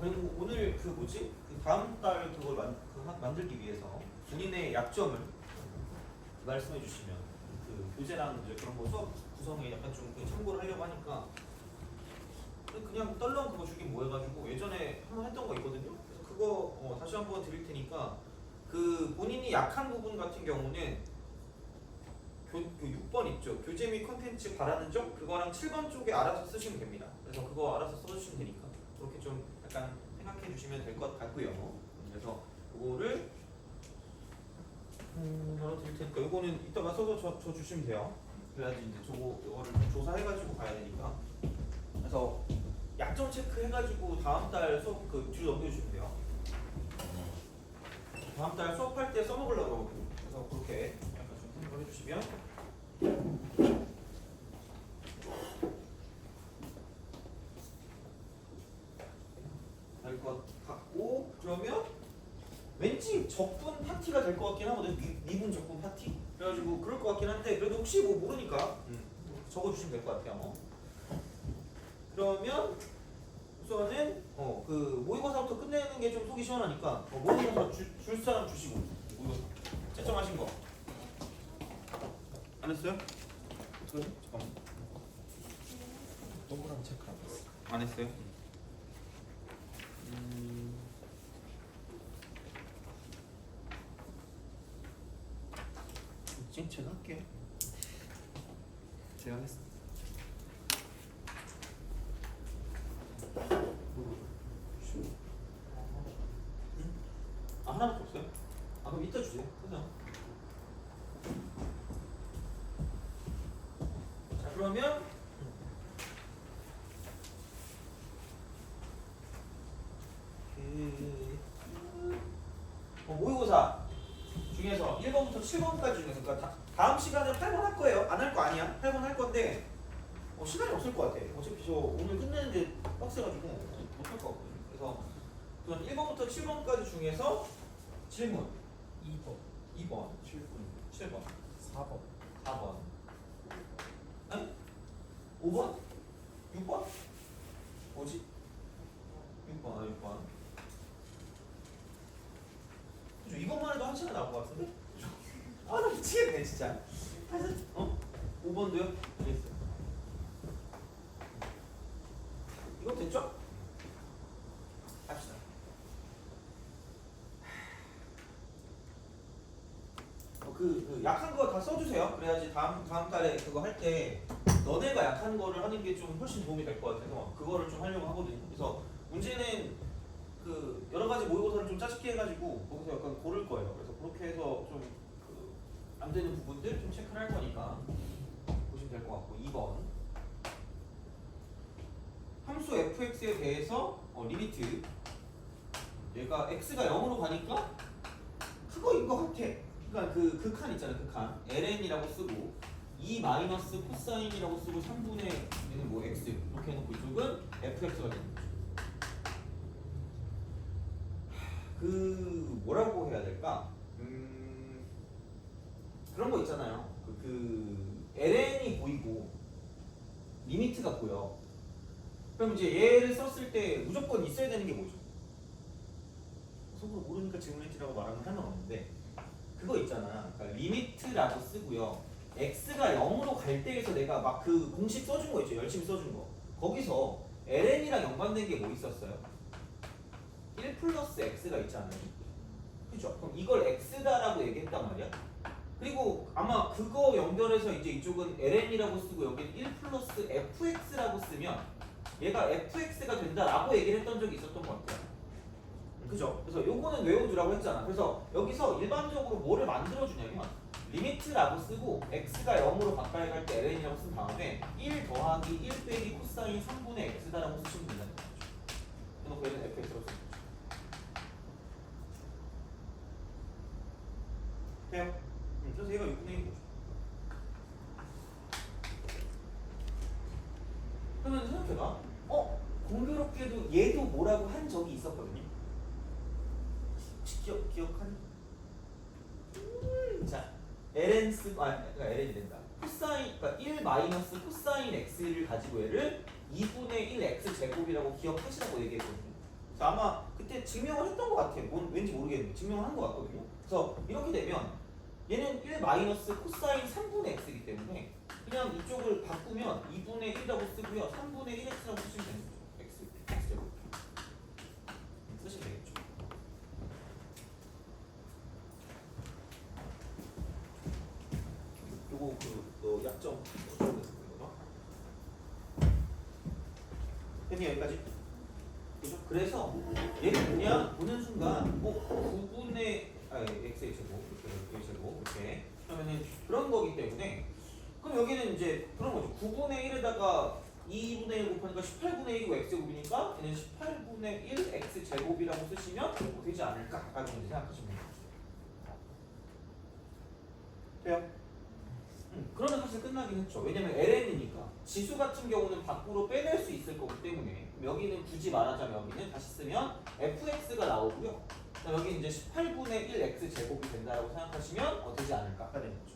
그리고 오늘 그 뭐지? 그 다음 달 그걸 만들기 위해서 본인의 약점을 말씀해 주시면 그 교재랑 이제 그런 거 수업 구성에 약간 좀 참고를 하려고 하니까 그냥 떨렁 그거 주긴 뭐 해가지고 예전에 한번 했던 거 있거든요. 그래서 그거 다시 한번 드릴 테니까 그 본인이 약한 부분 같은 경우는 그 6번 있죠. 교재 및 컨텐츠 바라는 점 그거랑 7번 쪽에 알아서 쓰시면 됩니다. 그래서 그거 알아서 써주시면 되니까 그렇게 좀 약간 생각해 주시면 될 것 같고요. 그래서 그거를 바로 드릴 테니까 이거는 이따가 써서 저 주시면 돼요. 그래야지 이제 이거를 좀 조사해가지고 가야 되니까. 그래서 약점 체크해가지고 다음 달 수업 그 뒤로 넘겨주시면 돼요. 다음 달 수업할 때 써먹으려고 그래서 그렇게 약간 좀 생각을 해주시면 될 것 같고 그러면 왠지 적분 파티가 될 것 같긴 하거든. 미분 적분 파티? 그래가지고 그럴 것 같긴 한데 그래도 혹시 뭐 모르니까 적어주시면 될 것 같아요. 그러면 우선은 그 모의고사부터 끝내는 게 좀 속이 시원하니까 모의고사 줄 사람 주시고 모의고사 채점하신 거 안 했어요? 어떡하지? 잠깐만 동그라미 체크 안 했어. 안 했어요? 지금 제가 할게요. 제가 했어. 하나밖에 없어요? 그럼 이따 주세요. 그냥. 자 그러면 모의고사 중에서 1번부터 7번까지 중에서 그러니까 다음 시간에 8번 할 거예요. 안 할 거 아니야. 8번 할 건데 시간이 없을 것 같아. 어차피 저 오늘 끝내는데 빡세가지고 못할 것 같거든요. 그래서 그건 1번부터 7번까지 중에서 질문 2번 7번 4번. 4번 아니? 5번? 6번? 뭐지? 6번 6번 그죠? 이것만 해도 한 시간 나올 것 같은데? 나 미치겠네 진짜. 5번도요? 알겠어요. 이거 됐죠? 합시다. 그 약한 거 다 써주세요. 그래야지 다음 달에 그거 할 때 너네가 약한 거를 하는 게 좀 훨씬 도움이 될 것 같아서 그거를 좀 하려고 하거든요. 그래서 문제는 그 여러 가지 모의고사를 좀 짜집게 해가지고 거기서 약간 고를 거예요. 그래서 그렇게 해서 좀 안 되는 부분들 좀 체크를 할 거니까 보시면 될 것 같고 2번 함수 fx에 대해서 리미트 얘가 x가 0으로 가니까 그거인 것 같아. 그러니까 그 칸 있잖아요. 그 칸 ln이라고 쓰고 2 마이너스 코사인이라고 쓰고 3분의 얘는 뭐 x 이렇게 해놓고 이쪽은 fx가 되는 거죠. 그 뭐라고 해야 될까? 그런 거 있잖아요. 그 ln이 보이고 리미트가 보여. 그럼 이제 얘를 썼을 때 무조건 있어야 되는 게 뭐죠? 속으로 모르니까 질문했지라고 말하면 할 말 없는데 그거 있잖아. 그러니까 리미트라고 쓰고요. x가 0으로 갈 때에서 내가 막 그 공식 써준 거 있죠. 열심히 써준 거. 거기서 ln이랑 연관된 게 뭐 있었어요? 1 플러스 x가 있잖아요. 그죠? 그럼 이걸 x다라고 얘기했단 말이야. 그리고 아마 그거 연결해서 이제 이쪽은 ln이라고 쓰고 여기는 1 플러스 fx라고 쓰면 얘가 fx가 된다라고 얘기를 했던 적이 있었던 것 같아요. 그죠? 그래서 요거는 외워두라고 했잖아. 그래서 여기서 일반적으로 뭐를 만들어주냐면 리미트라고 쓰고 x가 0으로 가까이 갈 때 ln이라고 쓴 다음에 1 더하기 1 빼기 코사인 3분의 x다라고 쓰시면 된다는 거죠. 그래서 얘는 fx라고 쓰는 거죠. 돼요? 그래서 얘가 6분의 1이죠. 그러면 생각해봐. 공교롭게도 얘도 뭐라고 한 적이 있었거든요. 혹시 기억하니? 자, ln 쓰고 그러니까 ln이 된다. 코사인, 그러니까 1 마이너스 코사인 x를 가지고 얘를 2분의 1 x 제곱이라고 기억하시라고 얘기했거든요. 그래서 아마 그때 증명을 했던 것 같아요. 왠지 모르겠는데 증명을 한 것 같거든요. 그래서 이렇게 되면 얘는 1 마이너스 코사인 3분의 x이기 때문에 그냥 이쪽을 바꾸면 2분의 1이라고 쓰고요. 3분의 1x라고 쓰시면 되는 거죠. x제곱 쓰시면 되겠죠. 요거 그 약점 풀어주거든요. 됐니 여기까지? 그죠? 그래서 얘를 그냥 보는 순간 9분의 x의 제곱 이렇게 제곱 이렇게 하면은 그런 거기 때문에 그럼 여기는 이제 그런 거죠. 9분의 1에다가 2분의 1 곱하니까 18분의 1이고 x제곱이니까 얘는 18분의 1 x제곱이라고 쓰시면 되지 않을까라고 생각하시면 돼요. 돼요? 그러면 사실 끝나긴 했죠. 왜냐면 ln이니까 지수 같은 경우는 밖으로 빼낼 수 있을 거기 때문에 여기는 굳이 말하자면 여기는 다시 쓰면 fx가 나오고요. 여기 이제 18분의 1 x제곱이 된다고 생각하시면 되지 않을까가 되는 거죠.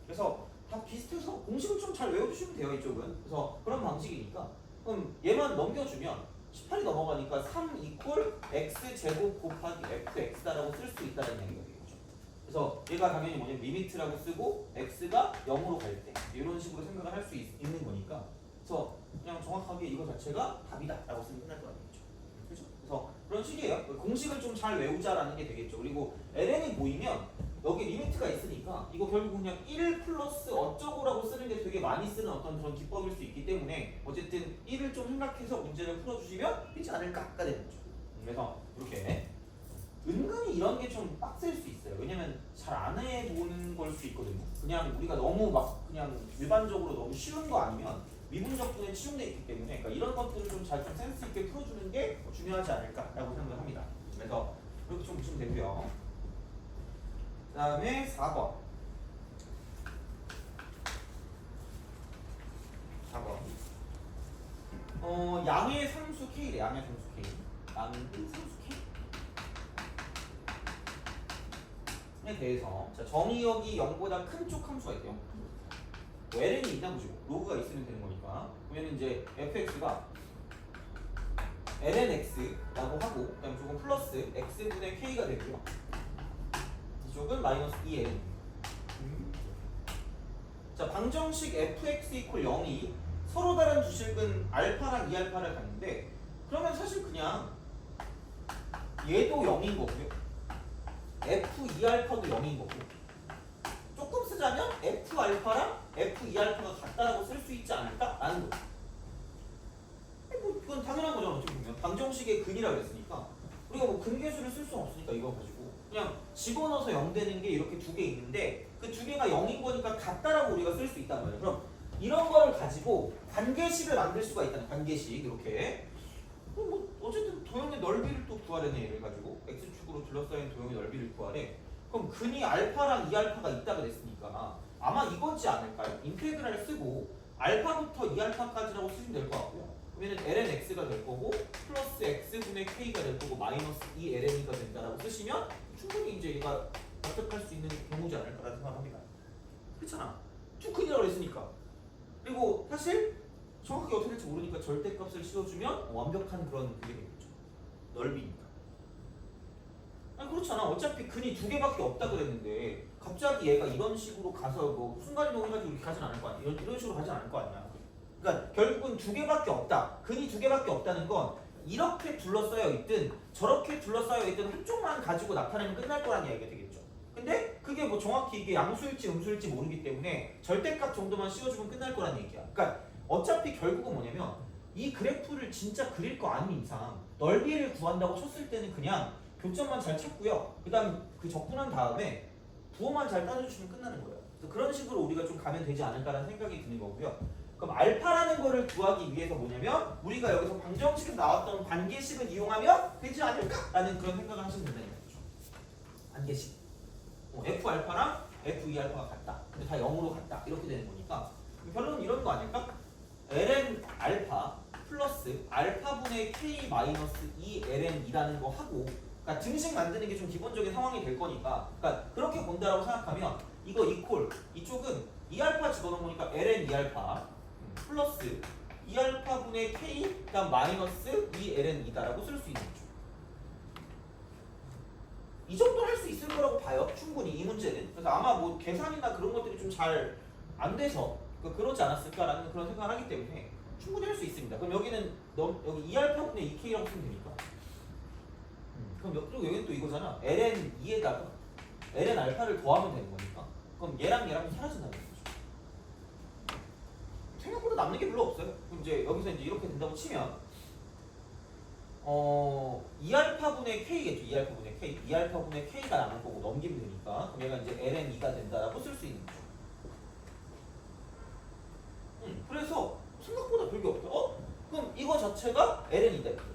그래서 다 비슷해서 공식을 좀 잘 외워주시면 돼요. 이쪽은. 그래서 그런 방식이니까 그럼 얘만 넘겨주면 18이 넘어가니까 3 이퀄 x제곱 곱하기 fx다라고 쓸 수 있다는 얘기가 되겠죠. 그래서 얘가 당연히 뭐냐면 리미트라고 쓰고 x가 0으로 갈 때 이런 식으로 생각을 할 수 있는 거니까 그래서 그냥 정확하게 이거 자체가 답이다 라고 쓰면 끝날 거라는 거죠. 그렇죠? 그래서 그런 식이에요. 공식을 좀 잘 외우자라는 게 되겠죠. 그리고 ln이 보이면 여기 리미트가 있으니까 이거 결국 그냥 1 플러스 어쩌고라고 쓰는 게 되게 많이 쓰는 어떤 그런 기법일 수 있기 때문에 어쨌든 1을 좀 생각해서 문제를 풀어주시면 되지 않을까가 되는 거죠. 그래서 이렇게 은근히 이런 게 좀 빡셀 수 있어요. 왜냐면 잘 안 해보는 걸 수 있거든요. 그냥 우리가 너무 막 그냥 일반적으로 너무 쉬운 거 아니면 미분적분에 치중돼 있기 때문에 그러니까 이런 것들을 좀 잘 좀 센스 있게 풀어주는 게 중요하지 않을까라고 생각을 합니다. 그래서 이렇게 좀 보시면 되고요. 그 다음에 4번. 4번. 양의 상수 K래. 양의 상수 K. 양의 상수 K에 대해서 자, 정의역이 0보다 큰 쪽 함수가 있대요. 뭐 ln이 있나 보죠. 로그가 있으면 되는 거니까. 그러면 이제 fx가 lnx라고 하고 그다음에 조금 플러스 x분의 k가 되고요. 이쪽은 마이너스 2ln. 자, 방정식 fx 이퀄 0이 서로 다른 두 식은 알파랑 2알파를 갖는데 그러면 사실 그냥 얘도 0인 거고요. f2알파도 0인 거고 조금 쓰자면 f알파랑 f2알파가 같다라고 쓸 수 있지 않을까라는 거죠. 뭐 이건 당연한 거잖아. 어떻게 보면 방정식의 근이라고 했으니까 우리가 뭐 근계수를 쓸 수는 없으니까 이거 가지고 그냥 집어넣어서 0 되는 게 이렇게 두 개 있는데 그 두 개가 0인 거니까 같다라고 우리가 쓸 수 있단 말이에요. 그럼 이런 거를 가지고 관계식을 만들 수가 있다는 관계식 이렇게 뭐 어쨌든 도형의 넓이를 또 구하려는 얘를 가지고 x축으로 둘러싸인 도형의 넓이를 구하래. 그럼 근이 알파랑 2알파가 있다고 됐으니까 아마 이거지 않을까요? 인테그랄 쓰고 알파부터 2알파까지라고 쓰시면 될 것 같고요. 그러면 ln x가 될 거고 플러스 x분의 k가 될 거고 마이너스 2ln이가 된다라고 쓰시면 충분히 이제 얘가 납득할 수 있는 경우지 않을까라는 생각을 합니다. 그렇잖아. 투큰이라고 했으니까. 그리고 사실 정확하게 어떻게 될지 모르니까 절대값을 씌워주면 완벽한 그런 그게 되겠죠. 넓이니까. 아니 그렇잖아. 어차피 근이 두 개밖에 없다 그랬는데 갑자기 얘가 이런 식으로 가서 뭐 순간이동 해가지고 이렇게 가진 않을 거 아니야. 이런 식으로 가진 않을 거 아니야. 그러니까 결국은 두 개밖에 없다. 근이 두 개밖에 없다는 건 이렇게 둘러싸여 있든 저렇게 둘러싸여 있든 한쪽만 가지고 나타내면 끝날 거라는 이야기가 되겠죠. 근데 그게 뭐 정확히 이게 양수일지 음수일지 모르기 때문에 절대값 정도만 씌워주면 끝날 거라는 얘기야. 그러니까 어차피 결국은 뭐냐면 이 그래프를 진짜 그릴 거 아닌 이상 넓이를 구한다고 쳤을 때는 그냥 교점만 잘 찾고요. 그 다음 그 적분한 다음에 부호만 잘 따져주시면 끝나는 거예요. 그래서 그런 식으로 우리가 좀 가면 되지 않을까라는 생각이 드는 거고요. 그럼 알파라는 거를 구하기 위해서 뭐냐면 우리가 여기서 방정식에 나왔던 관계식을 이용하면 되지 않을까라는 그런 생각을 하시면 된다는 거죠. 관계식. F알파랑 F2알파가 같다. 근데 다 0으로 같다. 이렇게 되는 거니까 결론은 이런 거 아닐까? ln 알파 플러스 알파분의 k 마이너스 2ln이라는 거 하고 그러니까 등식 만드는 게 좀 기본적인 상황이 될 거니까 그러니까 그렇게 본다라고 생각하면 이거 이퀄 이쪽은 2알파 집어넣으니까 ln 2알파 플러스 2알파분의 K 그다음 마이너스 2ln이다라고 쓸 수 있는 거죠. 이 정도 할 수 있을 거라고 봐요. 충분히 이 문제는. 그래서 아마 뭐 계산이나 그런 것들이 좀 잘 안 돼서 그러지 않았을까라는 그런 생각을 하기 때문에 충분히 할 수 있습니다. 그럼 여기는 여기 2알파분의 2k라고 쓰면 되니까. 그럼 그리고 여기는 또 이거잖아. ln 2에다가 ln 알파를 더하면 되는 거니까. 그럼 얘랑 사라진다는 거죠. 생각보다 남는 게 별로 없어요. 그럼 이제 여기서 이제 이렇게 된다고 치면 2알파분의 k겠죠. 2알파분의 k. 2알파분의 k가 남을 거고 넘기면 되니까. 그럼 얘가 이제 ln 2가 된다라고 쓸 수 있는 거죠. 그래서 생각보다 별게 없다. 그럼 이거 자체가 ln 2다.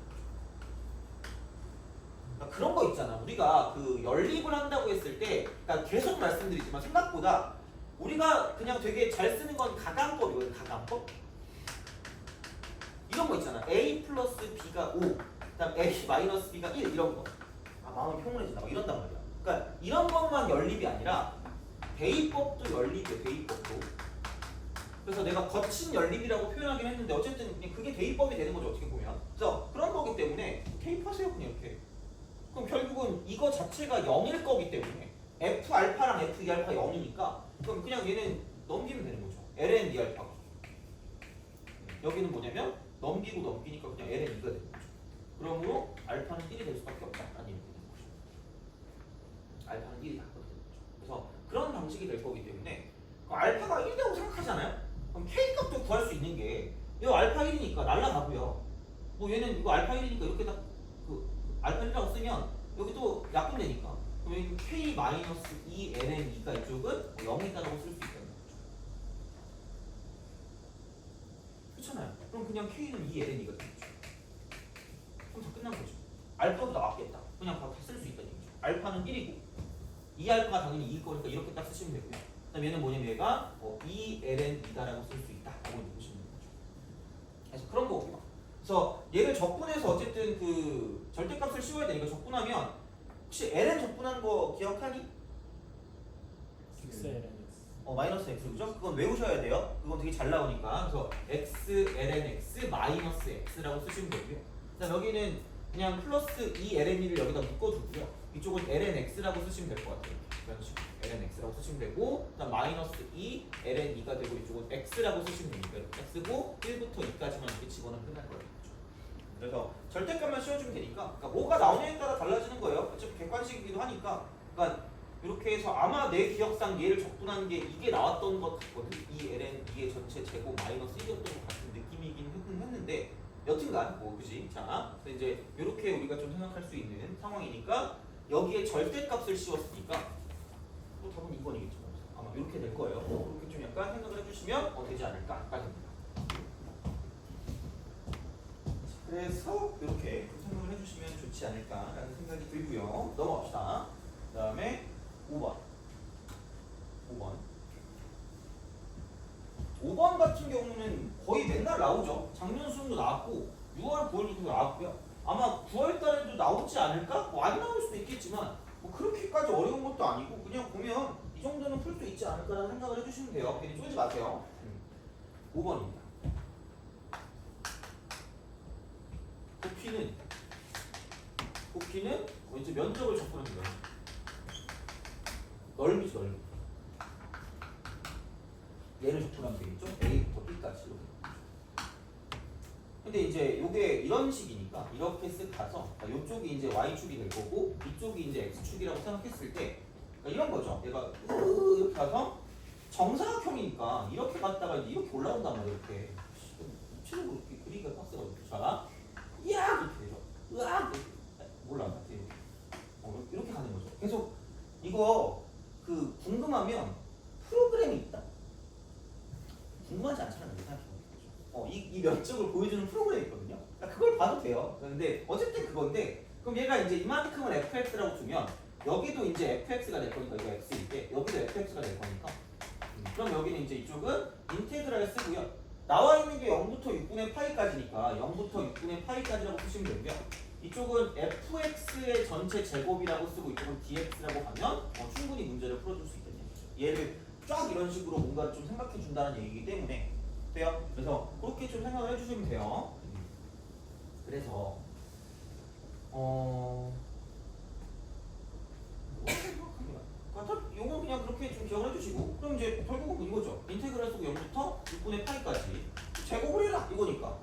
그런 거 있잖아. 우리가 그 연립을 한다고 했을 때, 그러니까 계속 말씀드리지만 생각보다 우리가 그냥 되게 잘 쓰는 건 가감법이거든. 가감법. 이런 거 있잖아. a 플러스 b가 5, 그다음 a 마이너스 b가 1 이런 거. 마음이 평온해진다. 막 이런단 말이야. 그러니까 이런 것만 연립이 아니라 대입법도 연립이에요. 대입법도. 그래서 내가 거친 연립이라고 표현하긴 했는데 어쨌든 그냥 그게 대입법이 되는 거죠. 어떻게 보면. 그래서 그런 거기 때문에 대입하세요. 그냥 이렇게. 그럼 결국은 이거 자체가 0일 거기 때문에 F알파랑 F2알파 0이니까 그럼 그냥 얘는 넘기면 되는 거죠. ln 2알파가. 여기는 뭐냐면 넘기고 넘기니까 그냥 ln 2가 되는 거죠. 그러므로 알파는 1이 될 수밖에 없다라는 얘기가 되는 거죠. 알파는 1이 다 되는 거죠. 그래서 그런 방식이 될 거기 때문에 알파가 1이라고 생각하잖아요. 그럼 K 값도 구할 수 있는 게 이 알파 1이니까 날라가고요. 뭐 얘는 이거 알파 1이니까 이렇게 딱 알파 1이라고 쓰면 여기 또 약분되니까 그럼 여기 K 마이너스 2 ln 2가 이쪽은 0이다라고 쓸 수 있다는 거죠. 그렇잖아요. 그럼 그냥 K는 2 ln 2가 되는 거죠. 그럼 다 끝난 거죠. 알파도 나왔겠다. 그냥 다 쓸 수 있다는 얘기죠. 알파는 1이고 2알파가 당연히 2일 거니까 이렇게 딱 쓰시면 되고요. 그다음 얘는 뭐냐면 얘가 2 ln 2다라고 쓸 수 있다라고 보시면 되는 거죠. 그래서 그런 거고요. 그래서 얘를 적분해서 어쨌든 그 절대값을 씌워야 되니까 적분하면 혹시 ln 적분한 거 기억하니? x ln x. 마이너스 x 그죠? 그건 외우셔야 돼요. 그건 되게 잘 나오니까. 그래서 x ln x 마이너스 x라고 쓰시면 되고요. 그다음 여기는 그냥 플러스 2 ln 2를 여기다 묶어두고요. 이쪽은 ln x라고 쓰시면 될 것 같아요. 이런 식으로 ln x라고 쓰시면 되고, 그다음 마이너스 2 ln 2가 되고 이쪽은 x라고 쓰시면 됩니다. x고 1부터 2까지만 이렇게 집어넣으면 끝날 거예요. 그래서 절대값만 씌워주면 되니까, 그러니까 뭐가 나오냐에 따라 달라지는 거예요. 어차피 객관식이기도 하니까. 그러니까 이렇게 해서 아마 내 기억상 얘를 적분한 게 이게 나왔던 것 같거든. 이 ln 2의 전체 제곱 마이너스 1이었던 것 같은 느낌이긴 했는데 여튼간 뭐 그지? 자, 그래서 이제 이렇게 우리가 좀 생각할 수 있는 상황이니까 여기에 절대값을 씌웠으니까 또 답은 2번이겠죠. 아마 이렇게 될 거예요. 그렇게 좀 약간 생각을 해주시면 되지 않을까 싶습니다. 그래서 이렇게 생각을 해주시면 좋지 않을까라는 생각이 들고요. 넘어갑시다. 그 다음에 5번. 5번 같은 경우는 거의 맨날 나오죠. 작년 수능도 나왔고 6월, 9월도 나왔고요. 아마 9월 달에도 나오지 않을까? 뭐 안 나올 수도 있겠지만 뭐 그렇게까지 어려운 것도 아니고 그냥 보면 이 정도는 풀 수 있지 않을까라는 생각을 해주시면 돼요. 괜히 쪼지 마세요. 5번입니다. 부피는 이제 면적을 적분하는 거예요. 넓이죠, 넓이. 얘를 적분하면 되겠죠? A부터 B까지 이렇게. 근데 이제 요게 이런 식이니까 이렇게 쓱 가서 이쪽이 이제 Y축이 될 거고 이쪽이 이제 X축이라고 생각했을 때 그러니까 이런 거죠. 얘가 이렇게 가서 정사각형이니까 이렇게 갔다가 이제 이렇게 올라온단 말이에요. 이렇게. 입체적으로 이렇게 그리기가 빡세거든요. 자, 이야 이렇게 되죠. 으악 몰라. 이렇게 가는 거죠. 계속 이거 그 궁금하면 프로그램이 있다. 궁금하지 않잖아요. 이 면적을 보여주는 프로그램이 있거든요. 그러니까 그걸 봐도 돼요. 그런데 어쨌든 그건데 그럼 얘가 이제 이만큼을 fx라고 두면 여기도 이제 fx가 될 거니까 이거 x일 때 여기도 fx가 될 거니까 그럼 여기는 이제 이쪽은 인테그랄 쓰고요. 나와 있는 게 0부터 6분의 파이까지니까 0부터 6분의 파이까지라고 쓰시면 되고요. 이쪽은 fx의 전체 제곱이라고 쓰고 이쪽은 dx라고 하면 충분히 문제를 풀어줄 수 있다는 얘기죠. 얘를 쫙 이런 식으로 뭔가 좀 생각해 준다는 얘기이기 때문에 돼요. 그래서 그렇게 좀 생각을 해주시면 돼요. 그래서 요건 그냥 그렇게 좀 기억을 해주시고, 그럼 이제 결국은 이거죠. 인테그랄 쓰고 0부터 6분의 파이까지 제곱을 해라 이거니까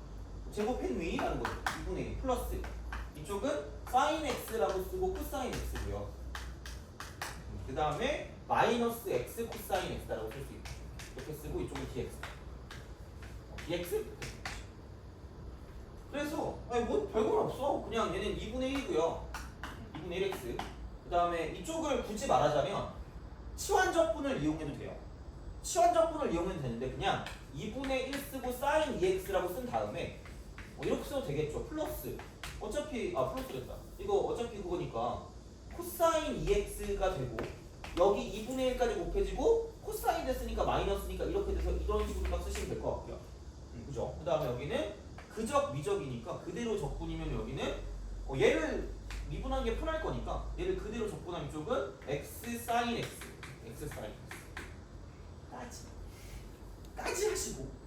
제곱한 위라는 거죠. 6분의 1 플러스 이쪽은 사인 x라고 쓰고 코사인 x고요. 그 다음에 마이너스 x 코사인 x라고 쓸 수 있고 이렇게 쓰고 이쪽은 dx dx 그래서 아니 뭐 별건 없어. 그냥 얘는 2분의 1이고요 2분의 1x 그 다음에 이쪽을 굳이 말하자면 치환적분을 이용해도 돼요. 치환적분을 이용해도 되는데 그냥 2분의 1 쓰고 사인 2x라고 쓴 다음에 이렇게 써도 되겠죠. 플러스 어차피 플러스 됐다. 이거 어차피 그거니까 코사인 2x가 되고 여기 2분의 1까지 곱해지고 코사인 됐으니까 마이너스니까 이렇게 돼서 이런 식으로 딱 쓰시면 될 것 같고요. 그죠? 그 다음에 여기는 그적 미적이니까 그대로 적분이면 여기는 얘를 미분하는 게 편할 거니까 얘를 그대로 적분하면 이쪽은 x 사인 x x 사인 x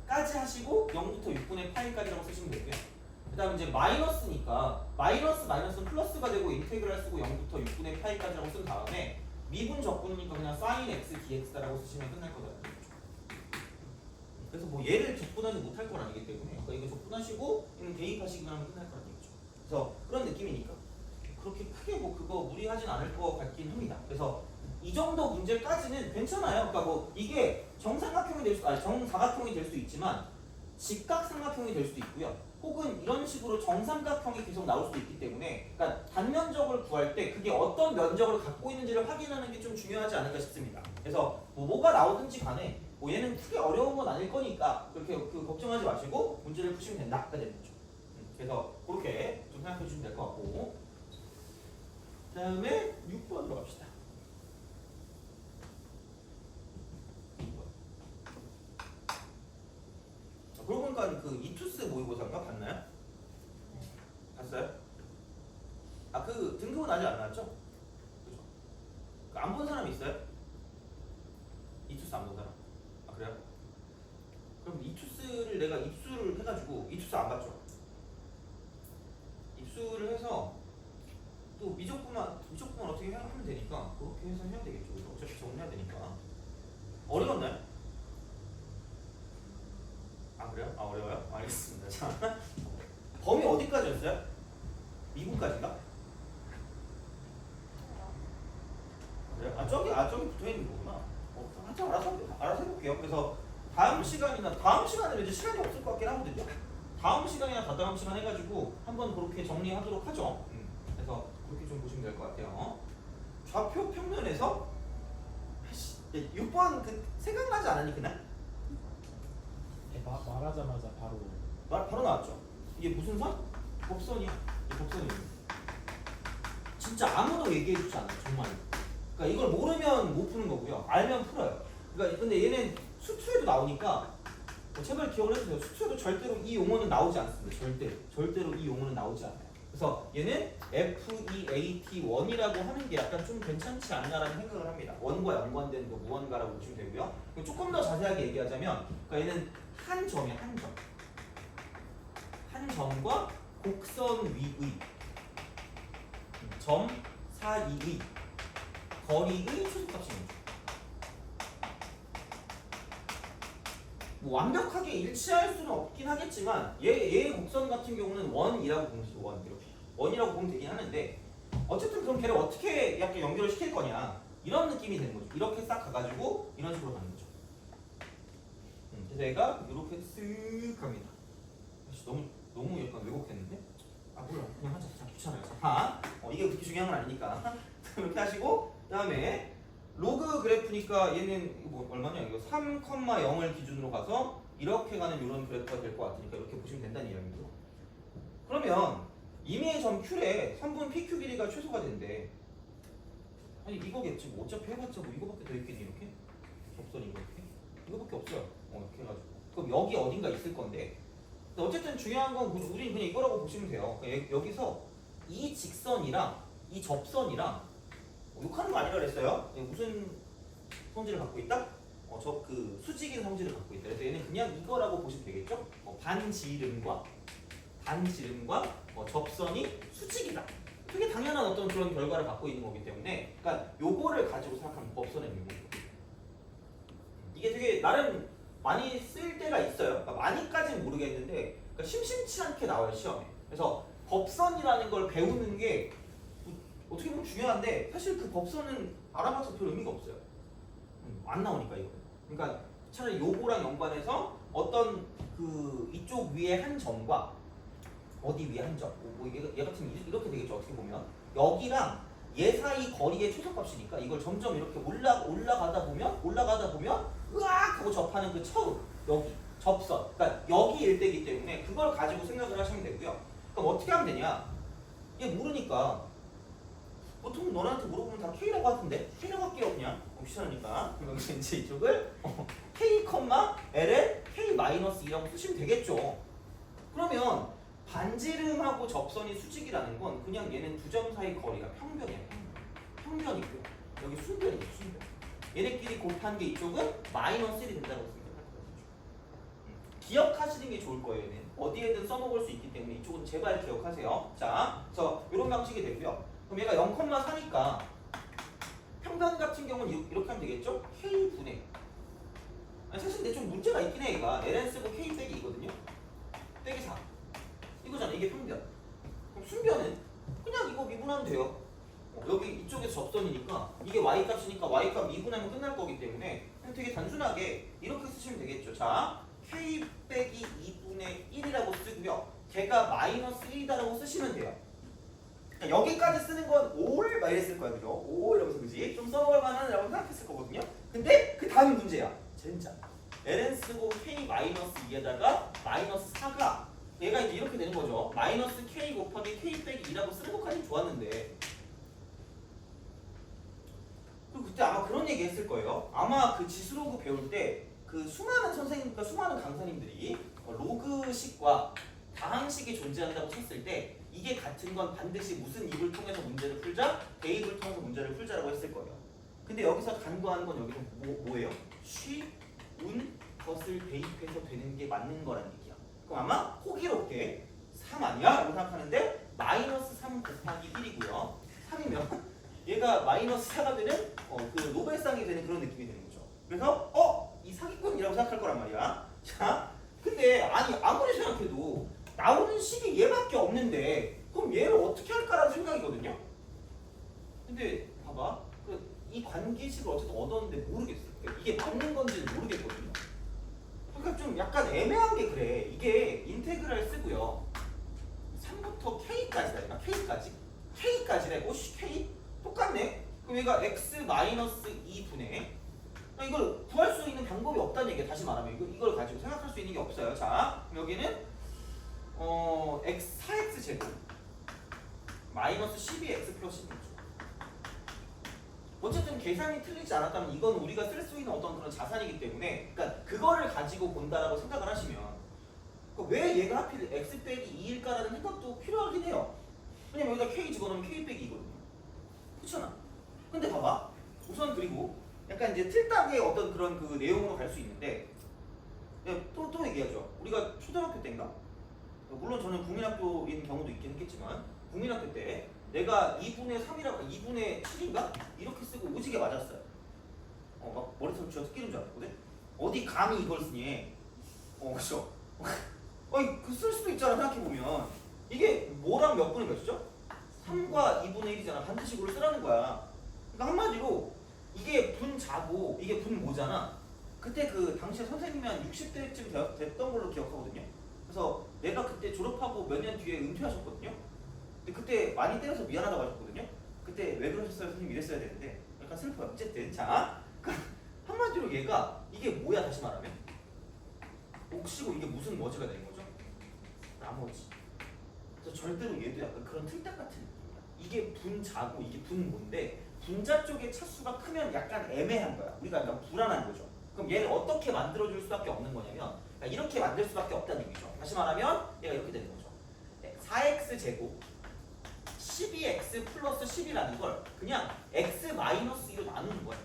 까지 하시고 0부터 6분의 8까지라고 쓰시면 되고요. 그 다음에 이제 마이너스니까 마이너스는 플러스가 되고 인테그랄 쓰고 0부터 6분의 8까지라고 쓴 다음에 미분 적분이니까 그냥 사인 x dx라고 쓰시면 끝날 거거든요. 그래서 뭐 얘를 적분하지 못할 건 아니기 때문에 그러니까 이거 적분하시고 이건 대입하시기만 하면 끝날 거라는 얘기죠. 그래서 그런 느낌이니까 그렇게 크게 뭐 그거 무리하진 않을 것 같긴 합니다. 그래서 이 정도 문제까지는 괜찮아요. 그러니까 뭐 이게 정삼각형이 될 수, 정사각형이 될 수 있지만 직각삼각형이 될 수도 있고요. 혹은 이런 식으로 정삼각형이 계속 나올 수도 있기 때문에 그러니까 단면적을 구할 때 그게 어떤 면적을 갖고 있는지를 확인하는 게 좀 중요하지 않을까 싶습니다. 그래서 뭐가 나오든지 간에 뭐 얘는 크게 어려운 건 아닐 거니까 그렇게 걱정하지 마시고 문제를 푸시면 된다가 되는 거죠. 그래서 그렇게 좀 생각해 주시면 될 것 같고 그 다음에 6번으로 갑시다. 6번. 그러고 보니까 그 이투스 모의고사인가 봤나요? 네. 봤어요? 그 등급은 아직 안 나왔죠? 그죠? 안 본 사람 있어요? 이투스 안 본 사람? 그래요? 그럼 이투스를 내가 입수를 해가지고 이투스 안 봤죠? 입수를 해서 또 미적분만 어떻게 하면 되니까 그렇게 해서 해야 되겠죠. 어차피 정리해야 되니까. 어려웠나요? 그래요? 어려워요? 알겠습니다. 자, 범위 어디까지였어요? 미분까지인가? 그래요? 저기 붙어 있는 거구나. 한참 알아서 해볼게요. 그래서 다음 시간에는 이제 시간이 없을 것 같긴 하거든요. 다음 시간이나 다다음 시간 해가지고 한번 그렇게 정리하도록 하죠. 그래서 그렇게 좀 보시면 될 것 같아요. 좌표 평면에서 6번 생각나지 않았니 그날? 말하자마자 바로 나왔죠. 이게 무슨 선? 곡선이야. 곡선이에요. 진짜 아무도 얘기해주지 않아요. 정말. 그러니까 이걸 모르면 못 푸는 거고요. 알면 풀어요. 그러니까 근데 얘는 수투에도 나오니까 제발 기억을 해주세요. 수투에도 절대로 이 용어는 나오지 않습니다. 절대로 이 용어는 나오지 않아요. 그래서 얘는 FEAT1이라고 하는 게 약간 좀 괜찮지 않나라는 생각을 합니다. 원과 연관된 그 무언가라고 보시면 되고요. 조금 더 자세하게 얘기하자면 그러니까 얘는 한 점이야. 한 점과 곡선 위의 점 사이의 거리의 최소값입니다. 뭐 완벽하게 일치할 수는 없긴 하겠지만 얘의 곡선 같은 경우는 원이라고 보면 이렇게 원이라고 보면 되긴 하는데 어쨌든 그럼 걔를 어떻게 약간 연결을 시킬 거냐 이런 느낌이 되는 거죠. 이렇게 싹 가가지고 이런 식으로 가는 거죠. 그래서 얘가 이렇게 쓱 갑니다. 너무 약간 왜곡했는데? 몰라 그냥 하자. 귀찮아요. 이게 그렇게 중요한 건 아니니까 이렇게 하시고 그 다음에 로그 그래프니까 얘는 뭐 얼마냐? 이거 3,0을 기준으로 가서 이렇게 가는 이런 그래프가 될 것 같으니까 이렇게 보시면 된다는 이야기죠. 그러면 임의의 점 Q에 선분 PQ 길이가 최소가 된대. 아니 이거겠지. 뭐 어차피 해봤자 뭐 이거밖에 더 있겠니 이렇게? 접선이 이렇게? 이거밖에 없어요. 이렇게 해가지고. 그럼 여기 어딘가 있을 건데. 근데 어쨌든 중요한 건 우리는 그냥 이거라고 보시면 돼요. 그러니까 여기서 이 직선이랑 이 접선이랑 욕하는 거 아니라 그랬어요. 무슨 성질을 갖고 있다? 저 그 수직인 성질을 갖고 있다. 그래서 얘는 그냥 이거라고 보시면 되겠죠? 반지름과 접선이 수직이다. 되게 당연한 어떤 그런 결과를 갖고 있는 거기 때문에, 그러니까 요거를 가지고 생각하면 법선의 의미. 이게 되게 나름 많이 쓰일 때가 있어요. 그러니까 많이까지는 모르겠는데, 그러니까 심심치 않게 나와요 시험에. 그래서 법선이라는 걸 배우는 게 어떻게 보면 중요한데 사실 그 법선은 알아봐서 별 의미가 없어요. 안 나오니까 이거. 그러니까 차라리 요거랑 연관해서 어떤 그 이쪽 위에 한 점과 어디 위에 한 점, 뭐 얘 같은 이렇게 되겠죠. 어떻게 보면 여기랑 얘 사이 거리의 최소값이니까 이걸 점점 이렇게 올라가다 보면 으악 하고 접하는 그 처음 여기 접선. 그러니까 여기 일대이기 때문에 그걸 가지고 생각을 하시면 되고요. 그럼 어떻게 하면 되냐? 얘 모르니까 보통 너네한테 물어보면 다 K라고 하던데 K라고 할게요 그냥 귀찮으니까. 그럼 여기서 이제 이쪽을 K, L에 K-2라고 쓰시면 되겠죠. 그러면 반지름하고 접선이 수직이라는 건 그냥 얘는 두 점 사이 거리가 평변이야. 평변이고요. 여기 순변이죠. 순변. 얘네끼리 곱한 게 이쪽은 -1이 된다고 생각할 거죠. 기억하시는 게 좋을 거예요. 얘는 어디에든 써먹을 수 있기 때문에 이쪽은 제발 기억하세요. 자, 그래서 이런 방식이 되고요. 그럼 얘가 0,4니까 평변 같은 경우는 이렇게 하면 되겠죠? K분의 아니 사실 근데 좀 문제가 있긴 해. 얘가 ln 쓰고 K 빼기 2거든요. 빼기 4 이거잖아. 이게 평변. 그럼 순변은 그냥 이거 미분하면 돼요. 여기 이쪽에서 접선이니까 이게 y값이니까 y값 미분하면 끝날 거기 때문에 그냥 되게 단순하게 이렇게 쓰시면 되겠죠. 자, K 빼기 2분의 1이라고 쓰고요. 걔가 -1이다라고 쓰시면 돼요. 여기까지 쓰는 건 올 막 이랬을 거야, 그죠? 오 이러면서 그지? 좀 써먹을 만한이라고 생각했을 거거든요. 근데 그 다음이 문제야. 진짜. ln 쓰고 k-2에다가 -4가 얘가 이제 이렇게 되는 거죠. -k 곱하기 k 빼기 2라고 쓰는 것까지 좋았는데. 그리고 그때 아마 그런 얘기 했을 거예요. 아마 그 지수로그 배울 때 그 수많은 선생님과 수많은 강사님들이 로그식과 다항식이 존재한다고 쳤을 때 이게 같은 건 반드시 무슨 입을 통해서 문제를 풀자? 대입을 통해서 문제를 풀자라고 했을 거예요. 근데 여기서 간과한 건 여기서 뭐예요? 쉬, 운, 것을 대입해서 되는 게 맞는 거라는 얘기야. 그럼 아마 호기롭게 3 아니야? 라고 생각하는데 -3 곱하기 1이고요. 3이면 얘가 -4가 되는 그 노벨상이 되는 그런 느낌이 되는 거죠. 그래서 이 사기꾼이라고 생각할 거란 말이야. 자, 근데 아니 아무리 생각해도 나오는 식이 얘밖에 없는데 그럼 얘를 어떻게 할까라는 생각이거든요. 근데 봐봐, 이 관계식을 어쨌든 얻었는데 모르겠어. 그러니까 이게 맞는 건지는 모르겠거든요. 그러니까 좀 약간 애매한 게 그래. 이게 인테그랄 쓰고요. 3부터 K까지다. K까지래. 오씨 K 똑같네. 그럼 얘가 x-2분의 이걸 구할 수 있는 방법이 없다는 얘기야. 다시 말하면 이걸 가지고 생각할 수 있는 게 없어요. 자, 그럼 여기는 4x 제곱 -12x 플러스 16이죠. 어쨌든 계산이 틀리지 않았다면 이건 우리가 쓸 수 있는 어떤 그런 자산이기 때문에, 그러니까 그거를 가지고 본다라고 생각을 하시면 왜 얘가 하필 x 빼기 2일까라는 생각도 필요하긴 해요. 왜냐면 여기다 k 집어넣으면 k 빼기 2거든요. 그렇잖아. 근데 봐봐. 우선 그리고 약간 이제 틀딱의 어떤 그런 그 내용으로 갈 수 있는데 또 얘기하죠. 우리가 초등학교 때인가? 물론 저는 국민학교인 경우도 있긴 했겠지만 국민학교 때 내가 2분의 3이라고 2분의 7인가? 이렇게 쓰고 오지게 맞았어요. 막 머리털 쥐어 뜯기는 줄 알았거든? 어디 감히 이걸 쓰니? 그쵸? 그 쓸 수도 있잖아 생각해보면. 이게 뭐랑 몇 분의 몇이죠? 3과 2분의 1이잖아. 반드시 그걸 쓰라는 거야. 그러니까 한마디로 이게 분자고 이게 분모잖아. 그때 그 당시에 선생님이 한 60대쯤 됐던 걸로 기억하거든요. 그래서 내가 그때 졸업하고 몇 년 뒤에 은퇴하셨거든요. 근데 그때 많이 때려서 미안하다고 하셨거든요. 그때 왜 그러셨어요 선생님 이랬어야 되는데 약간 슬퍼요. 어쨌든 자, 한마디로 얘가 이게 뭐야 다시 말하면 옥시고 이게 무슨 머지가 되는 거죠? 나머지. 그래서 절대로 얘도 약간 그런 틀딱 같은 느낌이야. 이게 분자고 이게 분모인데 분자 쪽의 차수가 크면 약간 애매한 거야. 우리가 약간 불안한 거죠. 그럼 얘를 어떻게 만들어줄 수밖에 없는 거냐면 이렇게 만들 수밖에 없다는 얘기죠. 다시 말하면 얘가 이렇게 되는 거죠. 4x 제곱 12x 플러스 10이라는 걸 그냥 x-2로 나누는 거야.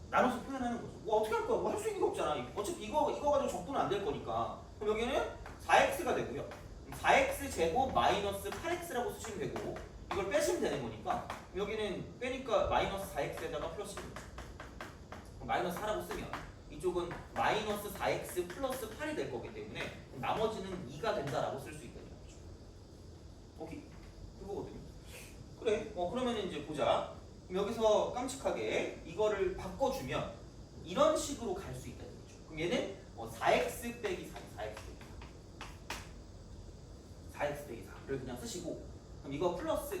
나눠서 표현하는 거죠. 뭐 어떻게 할 거야? 뭐 할 수 있는 게 없잖아. 어차피 이거 가지고 적분은 안 될 거니까. 그럼 여기는 4x가 되고요. 4x 제곱 마이너스 8x라고 쓰시면 되고 이걸 빼시면 되는 거니까 여기는 빼니까 마이너스 4x에다가 플러스 1. 마이너스 4라고 쓰면 이쪽은 마이너스 4x 플러스 8이 될 거기 때문에 나머지는 2가 된다라고 쓸 수 있다는 거죠. 오케이? 그거거든요. 그래. 그러면 이제 보자. 그럼 여기서 깜찍하게 이거를 바꿔주면 이런 식으로 갈 수 있다는 거죠. 그럼 얘는 4x 빼기 4, 4x 빼기 4. 4x 빼기 4를 그냥 쓰시고 그럼 이거 플러스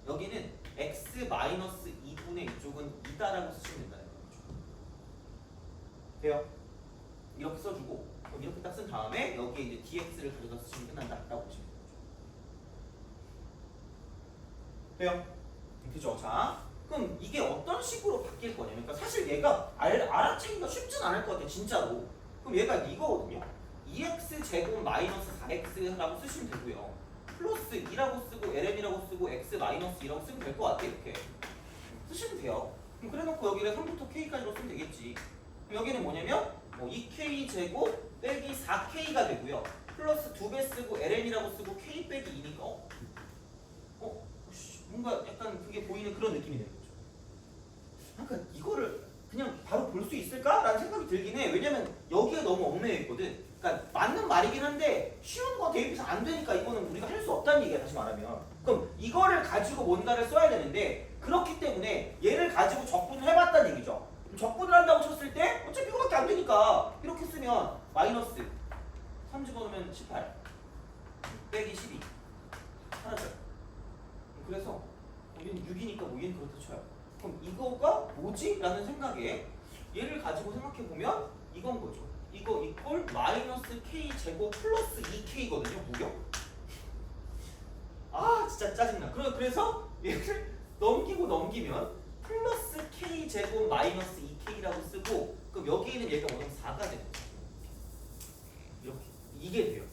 여기는 x 마이너스 2분의 이쪽은 2다라고 쓰시면 된다는 거죠. 돼요? 이렇게 써주고 그럼 이렇게 딱 쓴 다음에 여기에 이제 dx를 가져다 쓰시면 끝난다라고 보시면 되죠. 돼요? 그죠? 자, 그럼 이게 어떤 식으로 바뀔 거냐면 그러니까 사실 얘가 알아채기가 쉽진 않을 것 같아요. 진짜로. 그럼 얘가 이거거든요. 2x 제곱 마이너스 4x라고 쓰시면 되고요. 플러스 2라고 쓰고 ln이라고 쓰고 x 마이너스 2라고 쓰면 될 것 같아. 이렇게 쓰시면 돼요. 그럼 그래놓고 여기를 3부터 k까지로 쓰면 되겠지. 그럼 여기는 뭐냐면 2k 제곱 빼기 4k가 되고요. 플러스 2배 쓰고 ln이라고 쓰고 k 빼기 2니까 뭔가 약간 그게 보이는 그런 느낌이 되는 거죠. 그러니까 이거를 그냥 바로 볼 수 있을까라는 생각이 들긴 해. 왜냐면 여기에 너무 얽매여 있거든. 그러니까 맞는 말이긴 한데 쉬운 거 대입해서 안 되니까 이거는 우리가 할 수 없다는 얘기야. 다시 말하면. 그럼 이거를 가지고 뭔가를 써야 되는데 그렇기 때문에 얘를 가지고 적분을 해봤다는 얘기죠. 적분을 한다고 쳤을 때 어차피 이거밖에 안 되니까 이렇게 쓰면 마이너스 3 집어넣으면 18 빼기 12 사라져요. 그래서 여기는 6이니까 뭐 얘는 그렇다 쳐요. 그럼 이거가 뭐지? 라는 생각에 얘를 가지고 생각해보면 이건 거죠. 이거 이꼴 마이너스 k 제곱 플러스 2k거든요. 무려? 아 진짜 짜증나. 그래서 얘를 넘기면 플러스 k 제곱 마이너스 2k라고 쓰고 그럼 여기에는 얘가 뭐냐면 4가 되는 거죠. 이렇게 이게 돼요.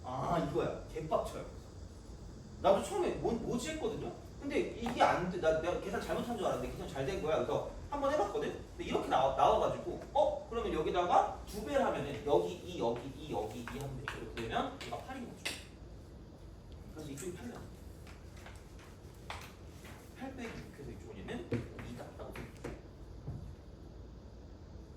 아 이거야. 개빡쳐요. 나도 처음에 뭐지 했거든요. 근데 이게 안 돼. 내가 계산 잘못한 줄 알았는데 계산 잘 된 거야. 그래서 한번 해봤거든. 근데 이렇게 나와가지고 그러면 여기다가 2배를 하면은 여기 2 하면 돼. 이렇게 되면 얘가 8인 거죠. 그래서 이쪽이 8이야. 8 빼기 6해서 이쪽은 얘는 2다라고 생각해요.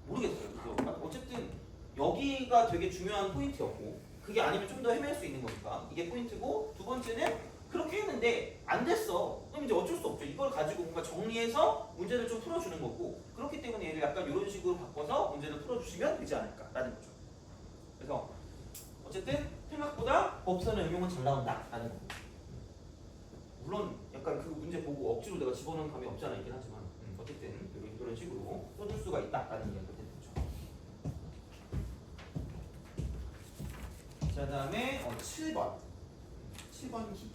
모르겠어요. 그래서 어쨌든 여기가 되게 중요한 포인트였고 그게 아니면 좀 더 헤맬 수 있는 거니까 이게 포인트고 두 번째는 그렇게 했는데 안 됐어. 그럼 이제 어쩔 수 없죠. 이걸 가지고 뭔가 정리해서 문제를 좀 풀어주는 거고 그렇기 때문에 얘를 약간 이런 식으로 바꿔서 문제를 풀어주시면 되지 않을까라는 거죠. 그래서 어쨌든 생각보다 법선의 응용은 잘 나온다라는 거고 물론 약간 그 문제 보고 억지로 내가 집어넣은 감이 없지 않아 있긴 하지만 어쨌든 이런 식으로 써줄 수가 있다라는 이야기가 되는 거죠. 자 다음에 7번 기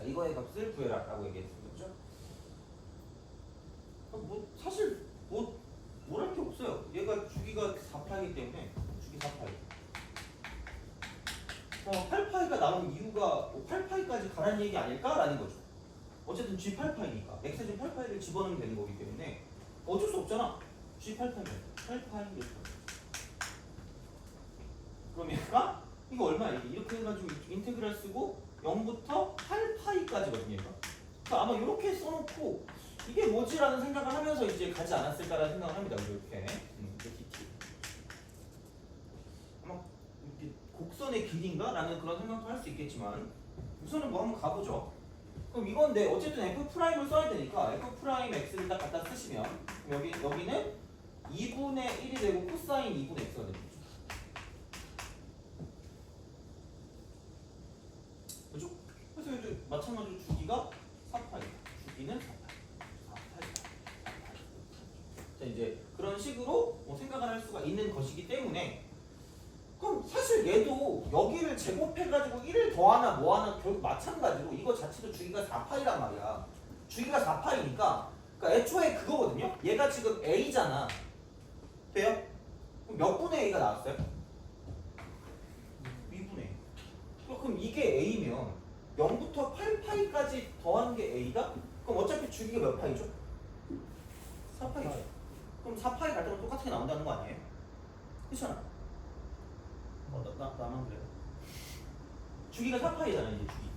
이거의 값을 구해라 라고 얘기했습니다. 그죠? 뭐 사실 뭘 할 게 없어요. 얘가 주기가 4파이기 때문에 주기 4파이 8파이가 나온 이유가 뭐 8파이까지 가라는 얘기 아닐까라는 거죠. 어쨌든 G8파이니까 X에 지금 8파이를 집어넣으면 되는 거기 때문에 어쩔 수 없잖아. G8파이면 8파이 몇 그럼 얘가 이거 얼마야? 이렇게 해가지고 인테그랄 쓰고 0부터 8파이까지거든요. 얘가. 그러니까 아마 이렇게 써놓고 이게 뭐지라는 생각을 하면서 이제 가지 않았을까라는 생각을 합니다. 이렇게 DT. 아마 이렇게 곡선의 길이인가라는 그런 생각도 할 수 있겠지만 우선은 뭐 한번 가보죠. 그럼 이건데 어쨌든 f 프라임을 써야 되니까 f 프라임 x를 딱 갖다 쓰시면 여기는 2분의 1이 되고 코사인 2분의 x가 되는 거죠. 그죠? 그래서 이제 마찬가지로 주기가 4파이, 주기는 4파이. 자 이제 그런 식으로 뭐 생각을 할 수가 있는 것이기 때문에 그럼 사실 얘도 여기를 제곱해가지고 1을 더하나 뭐하나 결국 마찬가지로 이거 자체도 주기가 4파이란 말이야. 주기가 4파이니까 그러니까 애초에 그거거든요. 얘가 지금 A잖아. 돼요? 그럼 몇 분의 A가 나왔어요? 2분의 그럼 이게 A면 0부터 8파이까지 더한 게 A다? 그럼 어차피 주기가 몇 파이죠? 4파이죠. 그럼 4파이 갈 때마다 똑같게 나온다는 거 아니에요? 그렇잖아. 나만 그래. 주기가 4파이잖아 이제 주기.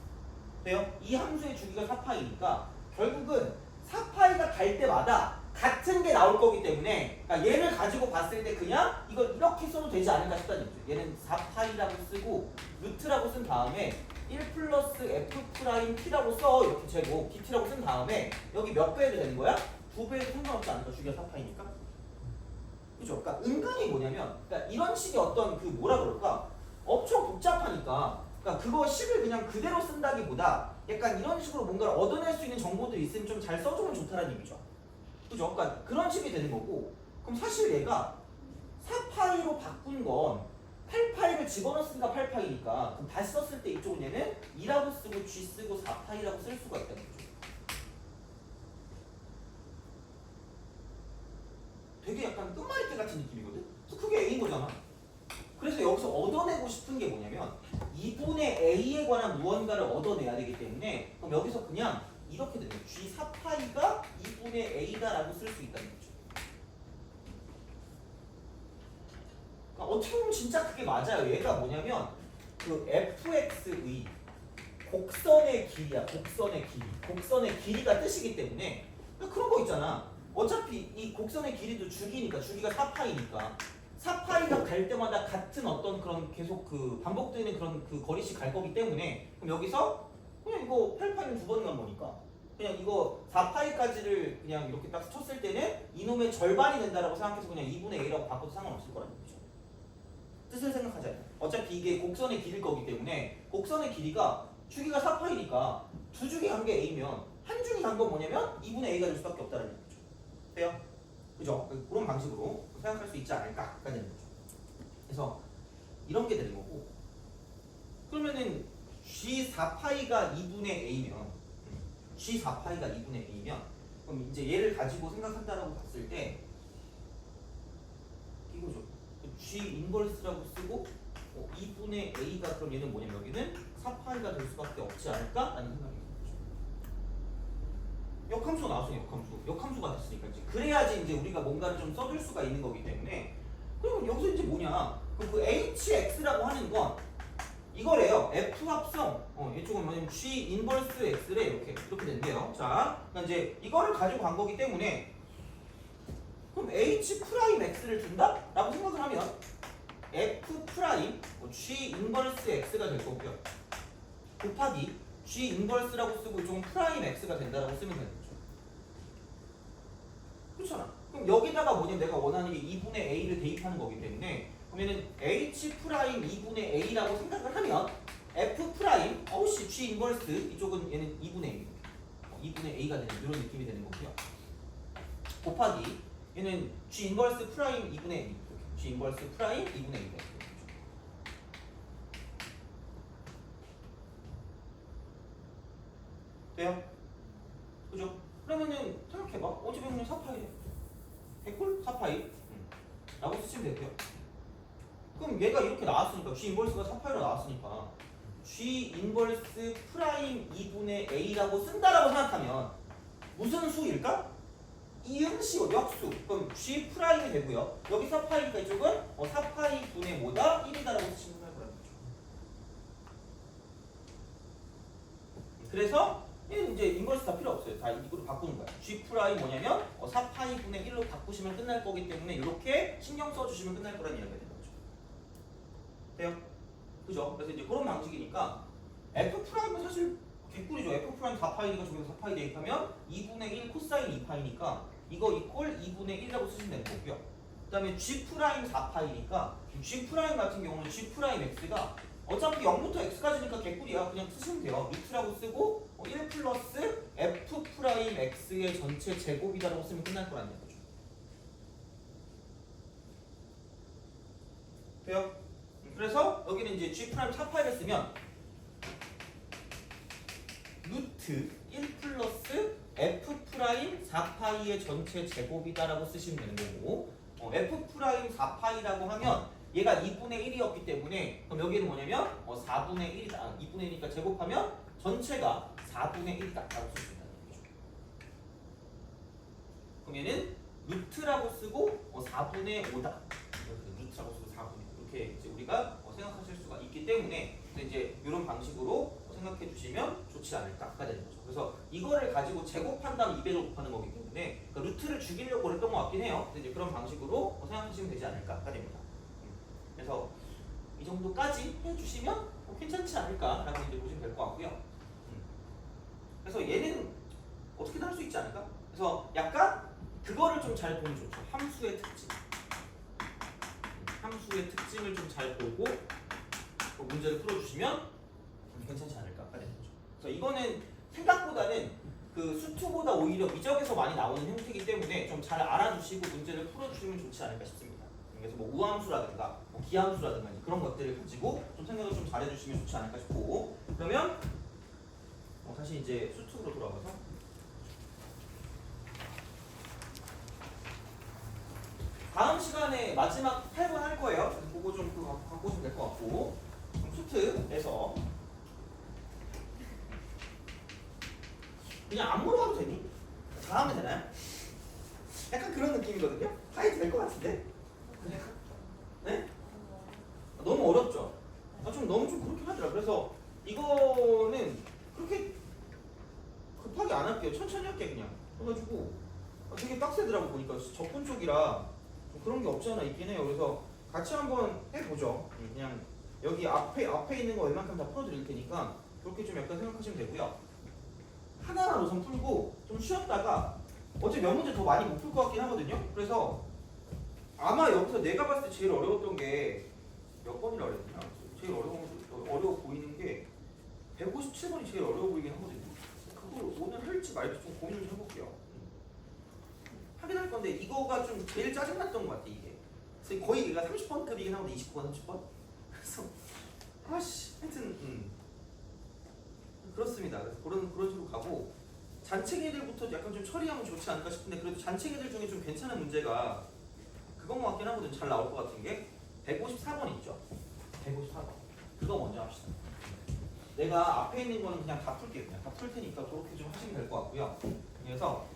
돼요? 이 함수의 주기가 4파이니까 결국은 4파이가 갈 때마다 같은 게 나올 거기 때문에 그러니까 얘를 가지고 봤을 때 그냥 이걸 이렇게 써도 되지 않을까 싶다는 얘기죠. 얘는 4파이라고 쓰고 루트라고 쓴 다음에 1 플러스 f 프라임 t라고 써. 이렇게 제곱 dt라고 쓴 다음에 여기 몇 배 해도 되는 거야? 2배 해도 상관없지 않을까? 주기가 4파이니까. 그죠? 그러니까 은근히 뭐냐면 그러니까 이런 식의 어떤 그 뭐라 그럴까? 엄청 복잡하니까 그러니까 그거 식을 그냥 그대로 쓴다기보다 약간 이런 식으로 뭔가를 얻어낼 수 있는 정보들이 있으면 좀 잘 써주면 좋다는 얘기죠. 그죠? 그러니까 그런 식이 되는 거고 그럼 사실 얘가 4파이로 바꾼 건 8파이를 집어넣었으니까 8파이니까 그럼 다시 썼을 때 이쪽은 얘는 2라고 쓰고 G 쓰고 4파이라고 쓸 수가 있다는 거죠. 되게 약간 끝말잇기 같은 느낌이거든? 그래서 그게 A인 거잖아. 그래서 여기서 얻어내고 싶은 게 뭐냐면 2분의 A에 관한 무언가를 얻어내야 되기 때문에 그럼 여기서 그냥 이렇게 되는 거예요. G 4파이가 2분의 A다라고 쓸 수 있다는 거죠. 그러니까 어떻게 보면 진짜 그게 맞아요. 얘가 뭐냐면 그 fx의 곡선의 길이야. 곡선의 길이. 곡선의 길이가 뜻이기 때문에 그러니까 그런 거 있잖아. 어차피 이 곡선의 길이도 주기니까 주기가 4파이니까 4파이가 갈 때마다 같은 어떤 그런 계속 그 반복되는 그런 그 거리씩 갈 거기 때문에 그럼 여기서 그냥 이거 8파이는 두 번 간 거니까 그냥 이거 4파이까지를 그냥 이렇게 딱 쳤을 때는 이놈의 절반이 된다라고 생각해서 그냥 2분의 A라고 바꿔도 상관없을 거라는 거죠. 뜻을 생각하자. 어차피 이게 곡선의 길일 거기 때문에 곡선의 길이가 주기가 4파이니까 두 주기 간 게 A면 한 주기 간 건 뭐냐면 2분의 A가 될 수밖에 없다는 얘기죠. 돼요? 그죠? 그런 방식으로 생각할 수 있지 않을까가 되는 거죠. 그래서 이런 게 되는 거고 그러면은 G4파이가 2분의 A면 G4파이가 2분의 A면 그럼 이제 얘를 가지고 생각한다라고 봤을 때 이거죠. G 인버스라고 쓰고 2분의 A가 그럼 얘는 뭐냐면 여기는 4파이가 될 수밖에 없지 않을까라는 생각이 듭니다. 역함수가 나왔어요. 역함수가 됐으니까 이제 그래야지 이제 우리가 뭔가를 좀 써줄 수가 있는 거기 때문에 그럼 여기서 이제 뭐냐 그 HX라고 하는 건 이거래요. F 합성 이쪽은 뭐냐면 G 인버스 X래 이렇게 된대요. 자 그러니까 이제 이거를 가지고 간 거기 때문에 그럼 H 프라임 X를 준다? 라고 생각을 하면 F 프라임 G 인버스 X가 될 거고요. 곱하기 G 인버스라고 쓰고 이쪽은 프라임 X가 된다라고 쓰면 되는 거죠. 그렇잖아. 그럼 여기다가 뭐냐면 내가 원하는 게 2분의 A를 대입하는 거기 때문에 그러면은 H 프라임 2분의 A라고 생각을 하면 F 프라임 어우씨 G 인버스 이쪽은 얘는 2분의 A 2분의 A가 되는 이런 느낌이 되는 거고요. 곱하기 얘는 G 인버스 프라임 2분의 A G 인버스 프라임 2분의 A가 되는 거죠. 돼요? 그죠? 그러면은 생각해봐. 어차피 그냥 4파이 개꿀? 4파이 라고 쓰시면 되고요. 그럼 얘가 이렇게 나왔으니까 G 인버스가 4파이로 나왔으니까 G 인버스 프라임 2분의 A라고 쓴다라고 생각하면 무슨 수일까? 이응시 역수. 그럼 G 프라임이 되고요. 여기 4파이니까 이쪽은 4파이 분의 뭐다? 1이다라고 쓰시면 될 거라는 거죠. 그래서 얘는 이제 인버스 다 필요 없어요. 다 이거로 바꾸는 거야. G 프라임 뭐냐면 4파이 분의 1로 바꾸시면 끝날 거기 때문에 이렇게 신경 써주시면 끝날 거라는 이야기가 되는 거죠. 돼요? 그죠? 그래서 이제 그런 방식이니까 F 프라임은 사실 개꿀이죠. F 프라임 4파이니까 저기서 4파이 대입하면 2분의 1 코사인 2파이니까 이거 이꼴 2분의 1이라고 쓰시면 되는 거고요. 그 다음에 G 프라임 4파이니까 G 프라임 같은 경우는 G 프라임 X가 어차피 0부터 X까지니까 개꿀이야. 그냥 쓰시면 돼요. 루트라고 쓰고 1 플러스 F 프라임 X의 전체 제곱이다라고 쓰면 끝날 거라는 거죠. 돼요? 그래서 여기는 이제 G 프라임 4파이를 쓰면 루트 1 플러스 F 프라임 4파이의 전체 제곱이다라고 쓰시면 되는 거고 F 프라임 4파이라고 하면 얘가 2분의 1이었기 때문에 그럼 여기는 뭐냐면 4분의 1이다. 2분의 1이니까 제곱하면 전체가 4분의 1이다 라고 쓸 수 있다는 거죠. 그럼 얘는 루트라고 쓰고 4분의 5다. 루트라고 쓰고 4분의 5 이렇게 이제 우리가 생각하실 수가 있기 때문에 이제 이런 방식으로 생각해 주시면 좋지 않을까가 되는 거죠. 그래서 이거를 가지고 제곱한 다음 2배로 곱하는 거기 때문에 그러니까 루트를 죽이려고 했던 것 같긴 해요. 근데 이제 그런 방식으로 생각하시면 되지 않을까가 됩니다. 그래서 이 정도까지 해주시면 괜찮지 않을까라고 이제 보시면 될 것 같고요. 그래서 얘는 어떻게든 할 수 있지 않을까? 그래서 약간 그거를 좀 잘 보면 좋죠. 함수의 특징. 함수의 특징을 좀 잘 보고 문제를 풀어주시면 괜찮지 않을까가 되는 거죠. 그래서 이거는 생각보다는 그 수투보다 오히려 미적에서 많이 나오는 형태이기 때문에 좀 잘 알아주시고 문제를 풀어주시면 좋지 않을까 싶습니다. 그래서 뭐 우함수라든가 뭐 기함수라든가 그런 것들을 가지고 좀 생각을 좀 잘해주시면 좋지 않을까 싶고 그러면 다시 이제 수투로 돌아가서 다음 시간에 마지막 8번 할 거예요. 그래서 그거 좀 갖고 오시면 될 것 같고 수트에서 그냥 안 물어봐도 되니? 다 하면 되나요? 약간 그런 느낌이거든요? 하이도 될 것 같은데? 네? 너무 어렵죠? 너무 좀 그렇게 하더라. 그래서 이거는 그렇게 급하게 안 할게요. 천천히 할게 그냥. 그래가지고 되게 빡세더라고 보니까 접근 쪽이라 좀 그런 게 없지 않아 있긴 해요. 그래서 같이 한번 해보죠. 그냥 여기 앞에 있는 거 웬만큼 다 풀어드릴 테니까 그렇게 좀 약간 생각하시면 되고요. 하나하나 우선 풀고 좀 쉬었다가 어제 몇 문제 더 많이 못 풀 것 같긴 하거든요. 그래서 아마 여기서 내가 봤을 때 제일 어려웠던 게 몇 번이라 그랬냐? 제일 어려워 보이는 게 157번이 제일 어려워 보이긴 하거든요. 그걸 오늘 할지 말지 좀 고민을 좀 해볼게요. 하긴 할 건데 이거가 좀 제일 짜증났던 것 같아 이게. 그래서 거의 얘가 30번급이긴 하거든. 29번, 30번. 그래서 하여튼 그렇습니다. 그래서 그런 식으로 가고 잔챙이들부터 약간 좀 처리하면 좋지 않을까 싶은데 그래도 잔챙이들 중에 좀 괜찮은 문제가 그건 것 같긴 하거든. 잘 나올 것 같은 게 154번 있죠. 154번. 그거 먼저 합시다. 내가 앞에 있는 거는 그냥 다 풀게요. 그냥 다 풀 테니까 그렇게 좀 하시면 될 것 같고요. 그래서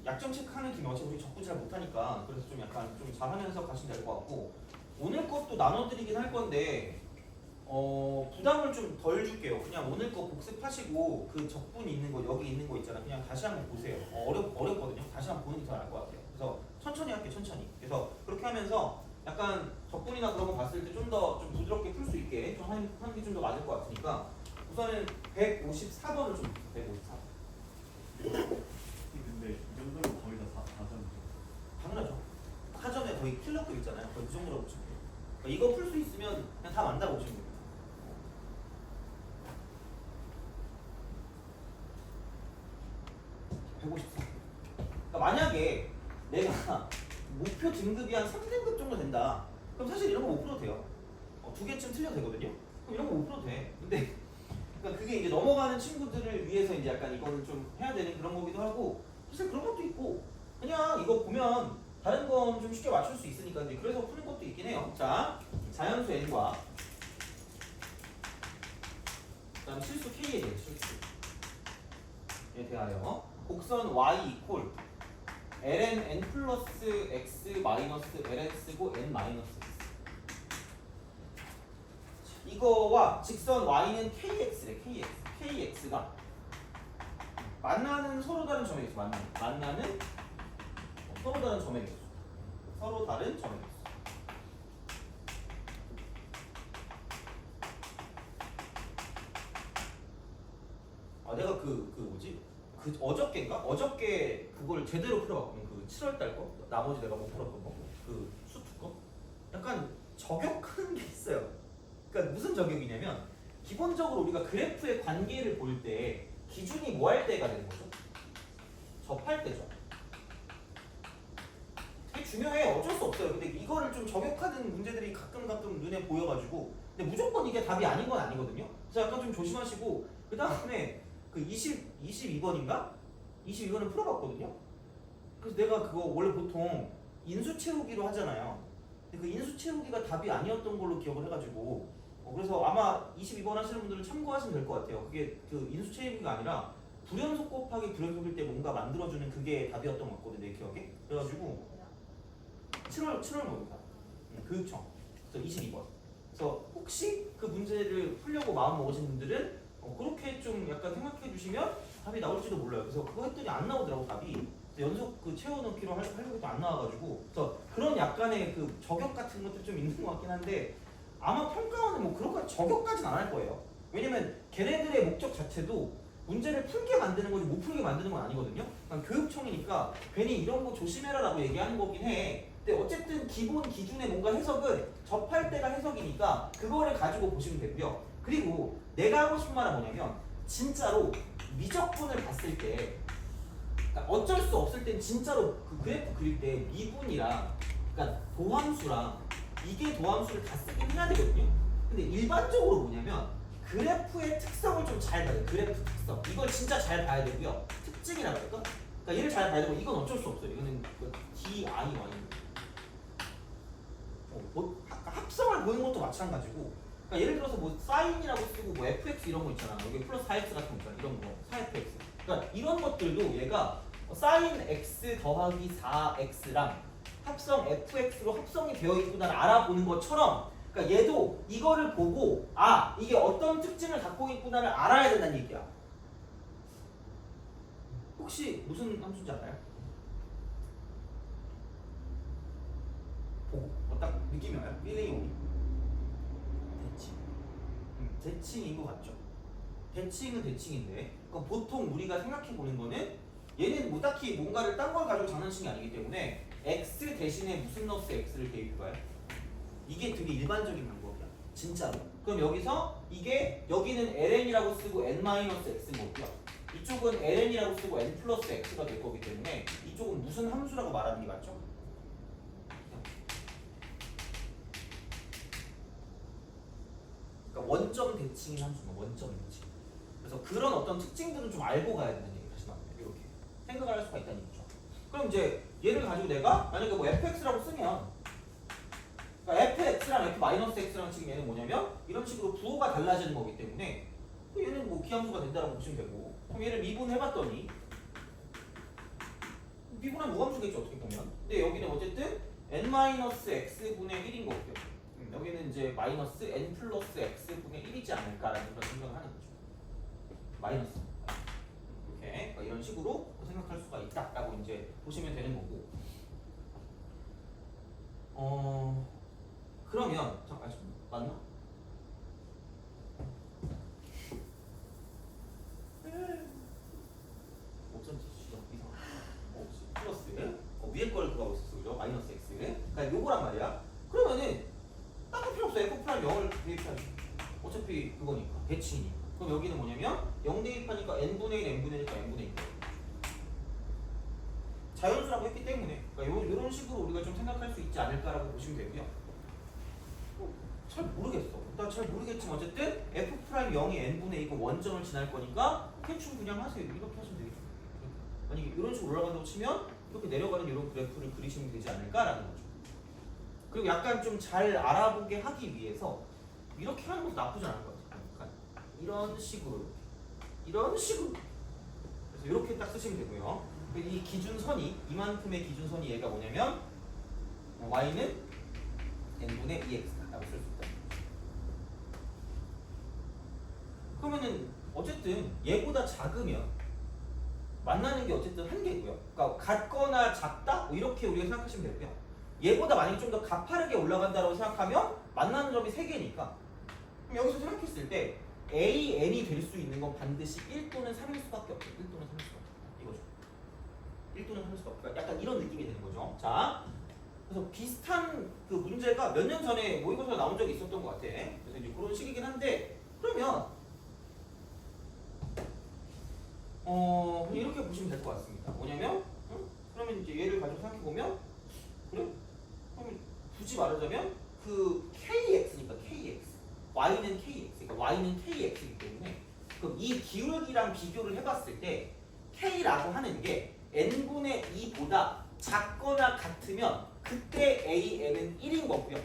약점 체크하는 김에 어차피 우리 적고 잘 못하니까 그래서 좀 약간 좀 잘하면서 가시면 될 것 같고 오늘 것도 나눠드리긴 할 건데 부담을 좀 덜 줄게요. 그냥 오늘 거 복습하시고 그 적분이 있는 거 여기 있는 거 있잖아. 그냥 다시 한번 보세요. 어렵거든요. 다시 한번 보는 게 더 나을 것 같아요. 그래서 천천히 할게요. 천천히. 그래서 그렇게 하면서 약간 적분이나 그런 거 봤을 때 좀 더 좀 부드럽게 풀 수 있게 좀 하는 게 좀 더 맞을 것 같으니까 우선은 154번을 좀 154. 근데 이 정도면 거의 다 4점이죠. 당연하죠. 사전에 거의 킬러급 있잖아요. 거의 그 정도로 보시면 돼요. 그러니까 이거 풀 수 있으면 그냥 다 만다 보시면 됩니다. 154. 그러니까 만약에 내가 목표 등급이 한 3등급 정도 된다. 그럼 사실 이런 거 못 풀어도 돼요. 2개쯤 틀려도 되거든요. 그럼 이런 거 못 풀어도 돼. 근데 그러니까 그게 이제 넘어가는 친구들을 위해서 이제 약간 이거는 좀 해야 되는 그런 거기도 하고 사실 그런 것도 있고 그냥 이거 보면 다른 건 좀 쉽게 맞출 수 있으니까 이제 그래서 푸는 것도 있긴 해요. 자, 자연수 n과 그다음 실수 K에 대해 실수에 대하여 곡선 y 이퀄 ln n 플러스 x 마이너스 ln 쓰고 n 마이너스 x 이거와 직선 y는 kx래 kx가 만나는 서로 다른 점에 있어 만나는 서로 다른 점에 있어 서로 다른 점에 있어 아 내가 그 뭐지 그 어저께 그걸 제대로 풀어봤거든 그 7월달 거 나머지 내가 못 풀었던 거그 수투 거 약간 저격하는 게 있어요. 그러니까 무슨 저격이냐면 기본적으로 우리가 그래프의 관계를 볼 때 기준이 뭐 할 때가 되는 거죠? 접할 때죠. 되게 중요해. 어쩔 수 없어요. 근데 이거를 좀 저격하는 문제들이 가끔 눈에 보여가지고 근데 무조건 이게 답이 아닌 건 아니거든요. 그래서 약간 좀 조심하시고 그 다음에 그 22번인가? 22번을 풀어봤거든요. 그래서 내가 그거 원래 보통 인수 채우기로 하잖아요. 근데 그 인수 채우기가 답이 아니었던 걸로 기억을 해가지고 그래서 아마 22번 하시는 분들은 참고하시면 될 것 같아요. 그게 그 인수 채우기가 아니라 불연속 곱하기 불연속일 때 뭔가 만들어주는 그게 답이었던 것 같거든요. 내 기억에. 그래가지고 7월 모의고사 교육청 그래서 22번. 그래서 혹시 그 문제를 풀려고 마음 먹으신 분들은 그렇게 좀 약간 생각해 주시면 답이 나올지도 몰라요. 그래서 그거 했더니 안 나오더라고 답이. 연속 그 채워넣기로 하려고 해도 안 나와가지고 그래서 그런 약간의 그 저격 같은 것도 좀 있는 것 같긴 한데 아마 평가원은 뭐 그런 거 저격까지는 안 할 거예요. 왜냐면 걔네들의 목적 자체도 문제를 풀게 만드는 거지 못 풀게 만드는 건 아니거든요. 그러니까 교육청이니까 괜히 이런 거 조심해라라고 얘기하는 거긴 해. 근데 어쨌든 기본 기준의 뭔가 해석은 접할 때가 해석이니까 그거를 가지고 보시면 되고요. 그리고 내가 하고 싶은 말은 뭐냐면 진짜로 미적분을 봤을 때 그러니까 어쩔 수 없을 땐 진짜로 그 그래프 그릴 때 미분이랑 그러니까 도함수랑 이게 도함수를 다 쓰긴 해야 되거든요. 근데 일반적으로 뭐냐면 그래프의 특성을 좀 잘 봐야 돼요. 그래프 특성 이걸 진짜 잘 봐야 되고요. 특징이라고 할까? 그러니까 얘를 잘 봐야 되고 이건 어쩔 수 없어요. 이거는 DIY 뭐 합성을 보는 것도 마찬가지고 그러니까 예를 들어서 뭐 사인이라고 쓰고 뭐 fx 이런 거 있잖아. 여기 플러스 4x 같은 거 있잖아. 이런 거 4fx. 그러니까 이런 것들도 얘가 사인 x 더하기 4x랑 합성 fx로 합성이 되어 있구나를 알아보는 것처럼 그러니까 얘도 이거를 보고 아 이게 어떤 특징을 갖고 있구나를 알아야 된다는 얘기야. 혹시 무슨 함수인지 알아요? 보고 딱 느낌이 와요? 1, 2, 5 대칭 대칭인 것 같죠? 대칭은 대칭인데 그러니까 보통 우리가 생각해 보는 거는 얘는 뭐 딱히 뭔가를 딴 걸 가지고 장난치는 게 아니기 때문에 x 대신에 무슨 넣었어 x를 대입해봐요. 이게 되게 일반적인 방법이야 진짜로. 그럼 여기서 이게 여기는 ln이라고 쓰고 n-x 거고요. 이쪽은 ln이라고 쓰고 n 플러스 x가 될 거기 때문에 이쪽은 무슨 함수라고 말하는 게 맞죠? 그러니까 원점 대칭인 함수는 원점 대칭. 그래서 그런 어떤 특징들은 좀 알고 가야 된다는 얘기 다시 말하면 이렇게 생각을 할 수가 있다는 얘기죠. 그럼 이제 얘를 가지고 내가 만약에 뭐 fx라고 쓰면 그러니까 fx랑 f-x랑 지금 얘는 뭐냐면 이런 식으로 부호가 달라지는 거기 때문에 얘는 뭐 기함수가 된다라고 보시면 되고 그럼 얘를 미분해봤더니 미분하면 무함수겠죠 어떻게 보면. 근데 여기는 어쨌든 n-x분의 1인 거고요. 여기는 이제 마이너스 n 플러스 x분의 1이지 않을까라는 그런 생각을 하는 거죠. 마이너스 이렇게 그러니까 이런 식으로 생각할 수가 있다라고 이제 보시면 되는 거고. 그러면 잠깐 맞나? 옵션 지시죠 이상. 플러스 위에 걸 구하고 있었어 그죠? 마이너스 x. 그러니까 요거란 말이야. 그러면은 딴 필요 없어. f 프라임 0을 대입하니 어차피 그거니까 대칭이니까. 그럼 여기는 뭐냐면 0 대입하니까 n분의 1 n분의 1이니까 n분의 1 자연수라고 했기 때문에 그러니까 이런 식으로 우리가 좀 생각할 수 있지 않을까라고 보시면 되고요. 잘 모르겠어. 일단 잘 모르겠지만 어쨌든 f 프라임 0이 n분의 2고 원점을 지날 거니까 대충 그냥 하세요. 이렇게 하시면 되겠죠. 만약에 이런 식으로 올라간다고 치면 이렇게 내려가는 이런 그래프를 그리시면 되지 않을까라는 거죠. 그리고 약간 좀 잘 알아보게 하기 위해서 이렇게 하는 것도 나쁘지 않은 것 같아요. 이런 식으로 그래서 이렇게 딱 쓰시면 되고요. 이 기준선이 이만큼의 기준선이 얘가 뭐냐면 y는 n분의 2x라고 쓸 수 있다. 그러면은 어쨌든 얘보다 작으면 만나는 게 어쨌든 한계고요. 그러니까 같거나 작다 뭐 이렇게 우리가 생각하시면 되고요. 얘보다 만약에 좀 더 가파르게 올라간다고 생각하면 만나는 점이 3개니까 그럼 여기서 생각했을 때 AN이 될 수 있는 건 반드시 1 또는 3일 수밖에 없죠. 1 또는 3일 수밖에 없다. 이거죠. 1 또는 3일 수밖에 없다. 약간 이런 느낌이 되는 거죠. 자, 그래서 비슷한 그 문제가 몇 년 전에 모의고사에 나온 적이 있었던 것 같아. 그래서 이제 그런 식이긴 한데 그러면 이렇게 보시면 될 것 같습니다. 뭐냐면 그러면 이제 얘를 가지고 생각해 보면 그래? 그러면 굳이 말하자면 그 KX니까 KX, Y는 KX, 그러니까 Y는 KX이기 때문에 그럼 이 기울기랑 비교를 해봤을 때 K라고 하는 게 n분의 2보다 작거나 같으면 그때 AN은 1인 거고요.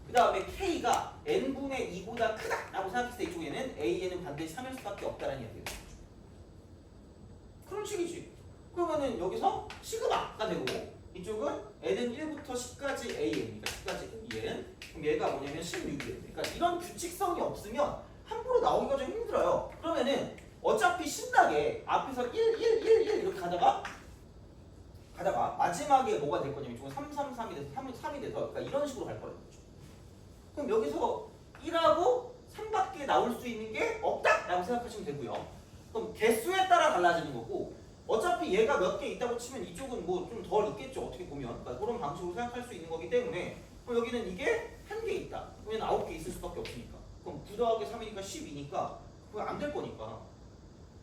그 다음에 K가 n분의 2보다 크다라고 생각했을 때 이쪽에는 AN은 반드시 3일 수밖에 없다는 이야기예요. 그런 식이지. 그러면은 여기서 시그마가 되고 이쪽은 n은 1부터 10까지 AN이니까 10까지 AN. 그럼 얘가 뭐냐면 16이에요. 그러니까 이런 규칙성이 없으면 함부로 나오기가 좀 힘들어요. 그러면은 어차피 신나게 앞에서 1, 1, 1, 1 이렇게 가다가 마지막에 뭐가 될 거냐면 이쪽은 3, 3, 3이 돼서 3, 3이 돼서 그러니까 이런 식으로 갈 거라는 거죠. 그럼 여기서 1하고 3밖에 나올 수 있는 게 없다라고 생각하시면 되고요. 그럼 개수에 따라 달라지는 거고 어차피 얘가 몇 개 있다고 치면 이쪽은 뭐 좀 덜 있겠죠. 어떻게 보면 그러니까 그런 방식으로 생각할 수 있는 거기 때문에 그럼 여기는 이게 1개 있다. 그러면 9개 있을 수밖에 없으니까 그럼 9 더하기 3이니까 10이니까 그거 안 될 거니까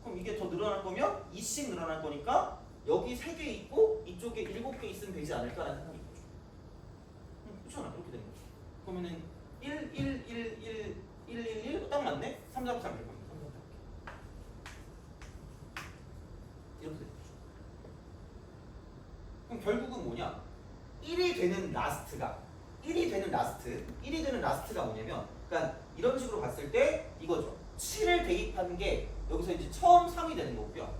그럼 이게 더 늘어날 거면 2씩 늘어날 거니까 여기 3개 있고 이쪽에 7개 있으면 되지 않을까라는 생각이 있죠. 그렇잖아. 그렇게 되는 거죠. 그러면은 1, 1, 1, 1, 1, 1, 1 딱 맞네? 3, 4, 3 될 겁니다. 3, 4, 3 이렇게 되는 거죠. 그럼 결국은 뭐냐? 1이 되는 라스트가 뭐냐면 그러니까 이런 식으로 봤을 때 이거죠. 7을 대입한 게 여기서 이제 처음 3이 되는 거고요.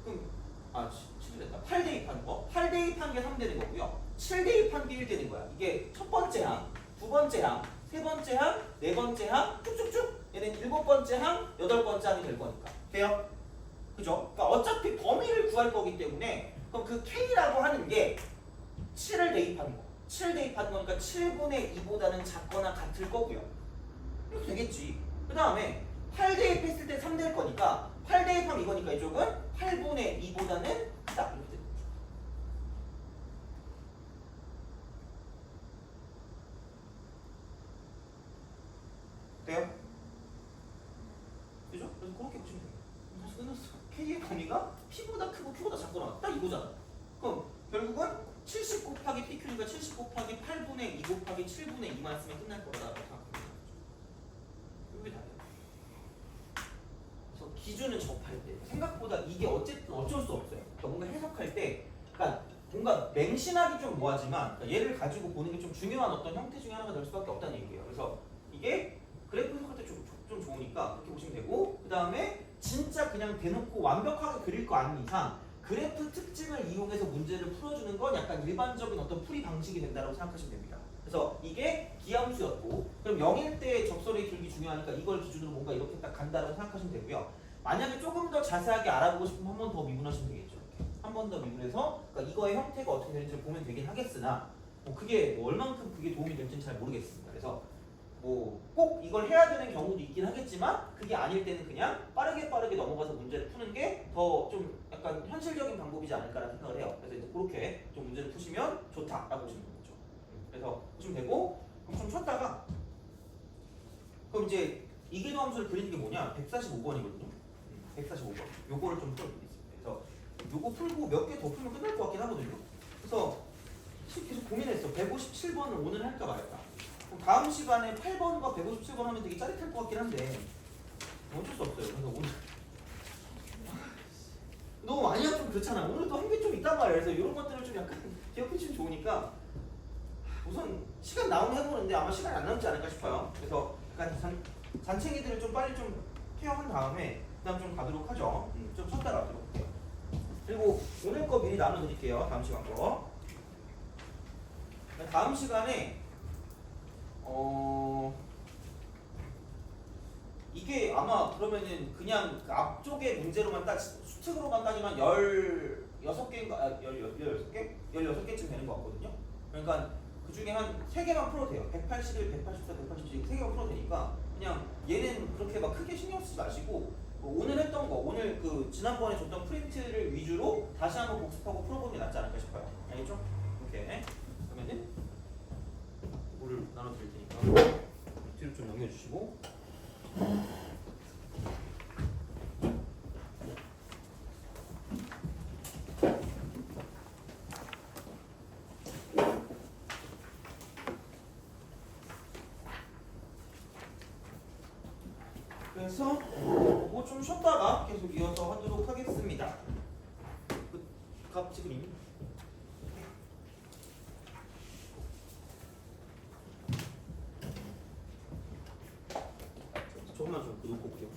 그럼 7이 됐다. 8 대입한 거. 8 대입한 게 3 되는 거고요. 7 대입한 게 1 되는 거야. 이게 첫 번째 항, 두 번째 항, 세 번째 항, 네 번째 항, 쭉쭉쭉. 얘는 7번째 항, 8번째 항이 될 거니까. 돼요? 그죠? 그러니까 어차피 범위를 구할 거기 때문에 그럼 그 K라고 하는 게 7을 대입한 거. 7 대입한 거니까 7분의 2보다는 작거나 같을 거고요. 이렇게 되겠지. 그 다음에 8 대입했을 때 3 될 거니까 8 대입하면 이거니까 이쪽은 8분의 2보다는 크다. 이렇게 되는 거죠. 돼요? 그죠? 그래서 그렇게 보시면 돼요. 사실 끝났어. K의 범위가 P보다 크고 Q보다 작거나 딱 이거잖아. 그럼 결국은 70 곱하기 PQ니까 70 곱하기 8분의 2 곱하기 7분의 2만 쓰면 끝날 거라고 생각합니다. 이게 다예요. 그래서 기준은 접할 때 생각보다 이게 어쨌든 어쩔 수 없어요. 그러니까 뭔가 해석할 때 그러니까 뭔가 맹신하기 좀 뭐하지만 그러니까 얘를 가지고 보는 게 좀 중요한 어떤 형태 중에 하나가 될 수밖에 없다는 얘기예요. 그래서 이게 그래프 해석할 때 좀 좋으니까 그렇게 보시면 되고 그 다음에 진짜 그냥 대놓고 완벽하게 그릴 거 아닌 이상 그래프 특징을 이용해서 문제를 풀어주는 건 약간 일반적인 어떤 풀이 방식이 된다고 생각하시면 됩니다. 그래서 이게 기함수였고 그럼 0일 때 적설의 길기 중요하니까 이걸 기준으로 뭔가 이렇게 딱 간다고 생각하시면 되고요. 만약에 조금 더 자세하게 알아보고 싶으면 한 번 더 미분하시면 되겠죠. 한 번 더 미분해서 그러니까 이거의 형태가 어떻게 되는지 보면 되긴 하겠으나 뭐 그게 뭐 얼만큼 그게 도움이 될지는 잘 모르겠습니다. 그래서 뭐 꼭 이걸 해야 되는 경우도 있긴 하겠지만 그게 아닐 때는 그냥 빠르게 넘어가서 문제를 푸는 게 더 좀 약간 현실적인 방법이지 않을까라는 생각을 해요. 그래서 이제 그렇게 좀 문제를 푸시면 좋다라고 보시면 되죠. 그래서 보시면 되고 그럼 좀 쉬었다가 그럼 이제 이계도 함수를 그리는 게 뭐냐? 145번이거든요. 145번. 요거를 좀 풀어드리겠습니다. 그래서 요거 풀고 몇 개 더 풀면 끝날 것 같긴 하거든요. 그래서 계속 고민했어. 157번을 오늘 할까 말까. 그럼 다음 시간에 8번과 157번 하면 되게 짜릿할 것 같긴 한데 어쩔 수 없어요. 그래서 오늘 너무 많이 하면 좀 그렇잖아. 오늘도 한 게 좀 있단 말이에요. 그래서 이런 것들을 좀 약간 기억해주면 좋으니까 우선 시간 나오면 해보는데 아마 시간이 안 남지 않을까 싶어요. 그래서 약간 잔챙이들을 좀 빨리 좀 케어한 다음에 그다음 좀 가도록 하죠. 좀 쉬었다 가도록 할게요. 그리고 오늘 거 미리 나눠드릴게요. 다음 시간 거. 다음 시간에 이게 아마 그러면은 그냥 그 앞쪽에 문제로만 수특으로만 따지면 16개인가 16개? 16개쯤 되는 것 같거든요. 그러니까 그 중에 한 3개만 풀어도 돼요. 181, 184, 187 3개만 풀어도 되니까 그냥 얘는 그렇게 막 크게 신경 쓰지 마시고 오늘 했던 거, 오늘 그 지난번에 줬던 프린트를 위주로 다시 한번 복습하고 풀어보는 게 낫지 않을까 싶어요. 알겠죠? 오케이. 그러면은 이거를 나눠드릴 테니까 뒤로 좀 넘겨주시고 그래서 뭐 좀 쉬었다가 계속 이어서 하도록 하겠습니다. 갑자기 그림. 조금만 좀 놓고 올게요.